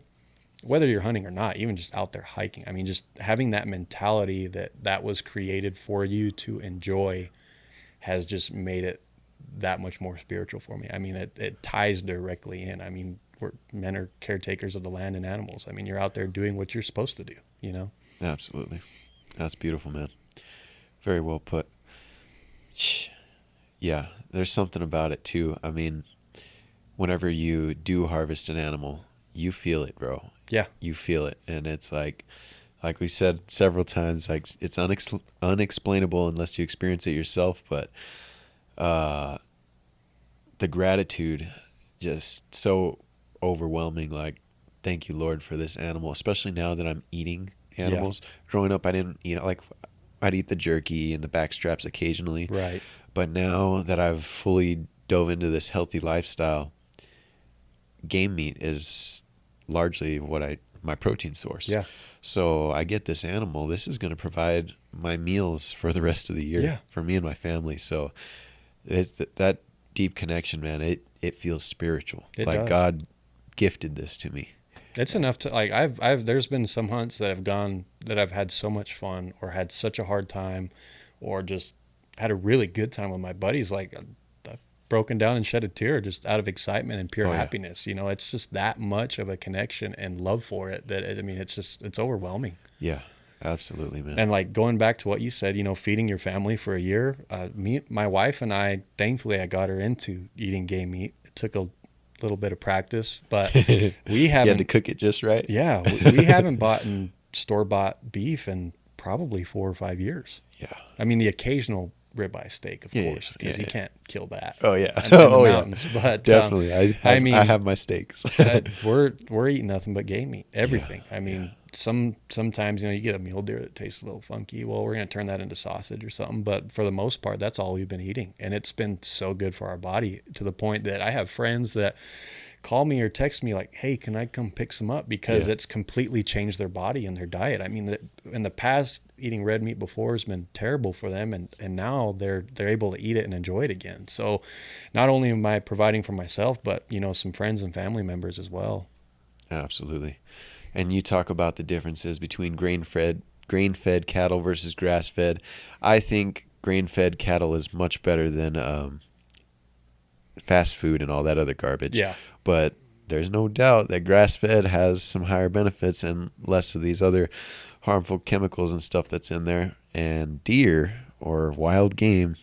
whether you're hunting or not, even just out there hiking, I mean, just having that mentality that was created for you to enjoy has just made it that much more spiritual for me. I mean, it ties directly in. I mean, men are caretakers of the land and animals. I mean, you're out there doing what you're supposed to do. Absolutely. That's beautiful, man. Very well put. Yeah, there's something about it too. I mean, whenever you do harvest an animal, you feel it, bro. Yeah. You feel it. And it's like we said several times, like it's unexplainable unless you experience it yourself. But the gratitude just so overwhelming. Like, thank you, Lord, for this animal, especially now that I'm eating animals. Yeah. Growing up, I didn't, like I'd eat the jerky and the back straps occasionally. Right. But now that I've fully dove into this healthy lifestyle, game meat is largely my protein source. Yeah. So I get this animal. This is going to provide my meals for the rest of the year for me and my family. So that deep connection, man, it feels spiritual. It like does. God gifted this to me. It's enough to like there's been some hunts that have gone that I've had so much fun or had such a hard time or just had a really good time with my buddies. Like I've broken down and shed a tear just out of excitement and pure happiness. It's just that much of a connection and love for it that it's overwhelming. Yeah, absolutely, man. And like going back to what you said, feeding your family for a year, my wife and I, thankfully I got her into eating game meat. It took a little bit of practice, but we haven't. You had to cook it just right. Yeah, we haven't bought store-bought beef in probably 4 or 5 years. Yeah, I mean the occasional ribeye steak, of course, because you can't kill that. Oh yeah, in the mountains. But definitely, I have my steaks. we're eating nothing but game meat, everything. I mean, sometimes you get a mule deer that tastes a little funky. Well, we're gonna turn that into sausage or something. But for the most part, that's all we've been eating, and it's been so good for our body to the point that I have friends that call me or text me like, hey, can I come pick some up? Because it's completely changed their body and their diet. I mean, in the past, eating red meat before has been terrible for them. And now they're able to eat it and enjoy it again. So not only am I providing for myself, but, some friends and family members as well. Absolutely. And you talk about the differences between grain-fed cattle versus grass-fed. I think grain-fed cattle is much better than fast food and all that other garbage. Yeah. But there's no doubt that grass-fed has some higher benefits and less of these other harmful chemicals and stuff that's in there. And deer or wild game,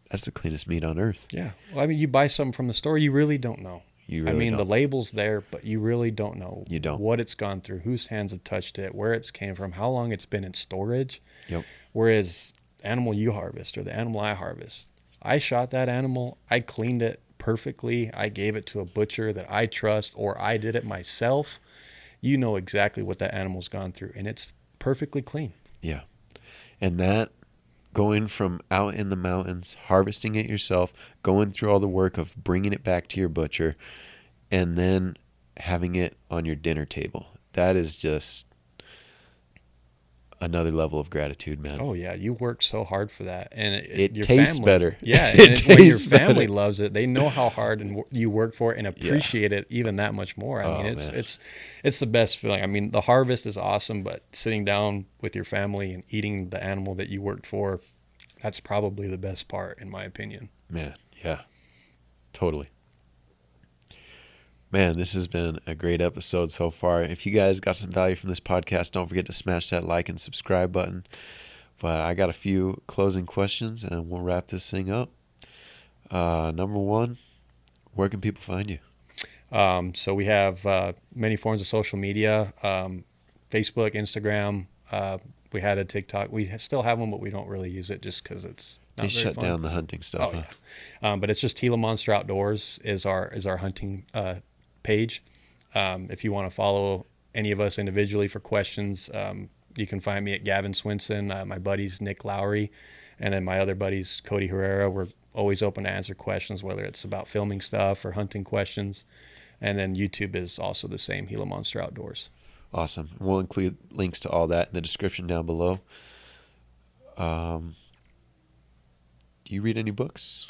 that's the cleanest meat on earth. Yeah. Well, I mean, you buy something from the store, you really don't know. The label's there, but you really don't know what it's gone through, whose hands have touched it, where it's came from, how long it's been in storage. Yep. Whereas animal you harvest or the animal I harvest, I shot that animal, I cleaned it perfectly, I gave it to a butcher that I trust, or I did it myself. You know exactly what that animal's gone through, and it's perfectly clean. Yeah. And that, going from out in the mountains, harvesting it yourself, going through all the work of bringing it back to your butcher, and then having it on your dinner table, that is just another level of gratitude, man. Oh yeah, you worked so hard for that, and it tastes better. Yeah, and when your family loves it, they know how hard and you work for it and appreciate it even that much more. I mean, it's the best feeling. I mean, the harvest is awesome, but sitting down with your family and eating the animal that you worked for, that's probably the best part, in my opinion. Man, yeah, totally. Man, this has been a great episode so far. If you guys got some value from this podcast, don't forget to smash that like and subscribe button. But I got a few closing questions, and we'll wrap this thing up. Number one, where can people find you? So we have many forms of social media, Facebook, Instagram. We had a TikTok. We still have one, but we don't really use it just because it's They Not very shut fun. down the hunting stuff. Oh Huh? yeah, but it's just Gila Monster Outdoors is our hunting page. If you want to follow any of us individually for questions, you can find me at Gaven Swinson. My buddy's Nick Lowry, and then my other buddy's Cody Herrera. We're always open to answer questions, whether it's about filming stuff or hunting questions. And then YouTube is also the same, Gila Monster Outdoors. Awesome. We'll include links to all that in the description down below. Do you read any books?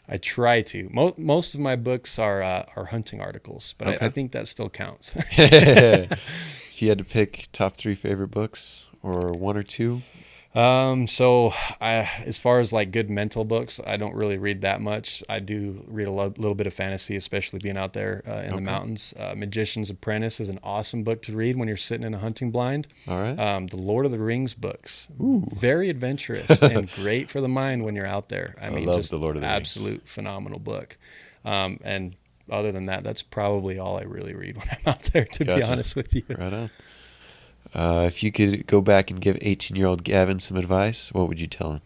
I try to. Most of my books are hunting articles, but Okay. I think that still counts. If you had to pick top 3 favorite books or 1 or 2? As far as like good mental books, I don't really read that much. I do read a little bit of fantasy, especially being out there in the mountains. Magician's Apprentice is an awesome book to read when you're sitting in a hunting blind. All right. The Lord of the Rings books, Ooh. very adventurous and great for the mind when you're out there. I mean, love just the Lord of the Rings. Absolute phenomenal book. And other than that, that's probably all I really read when I'm out there, to be honest with you. Right on. If you could go back and give 18-year-old Gavin some advice, what would you tell him?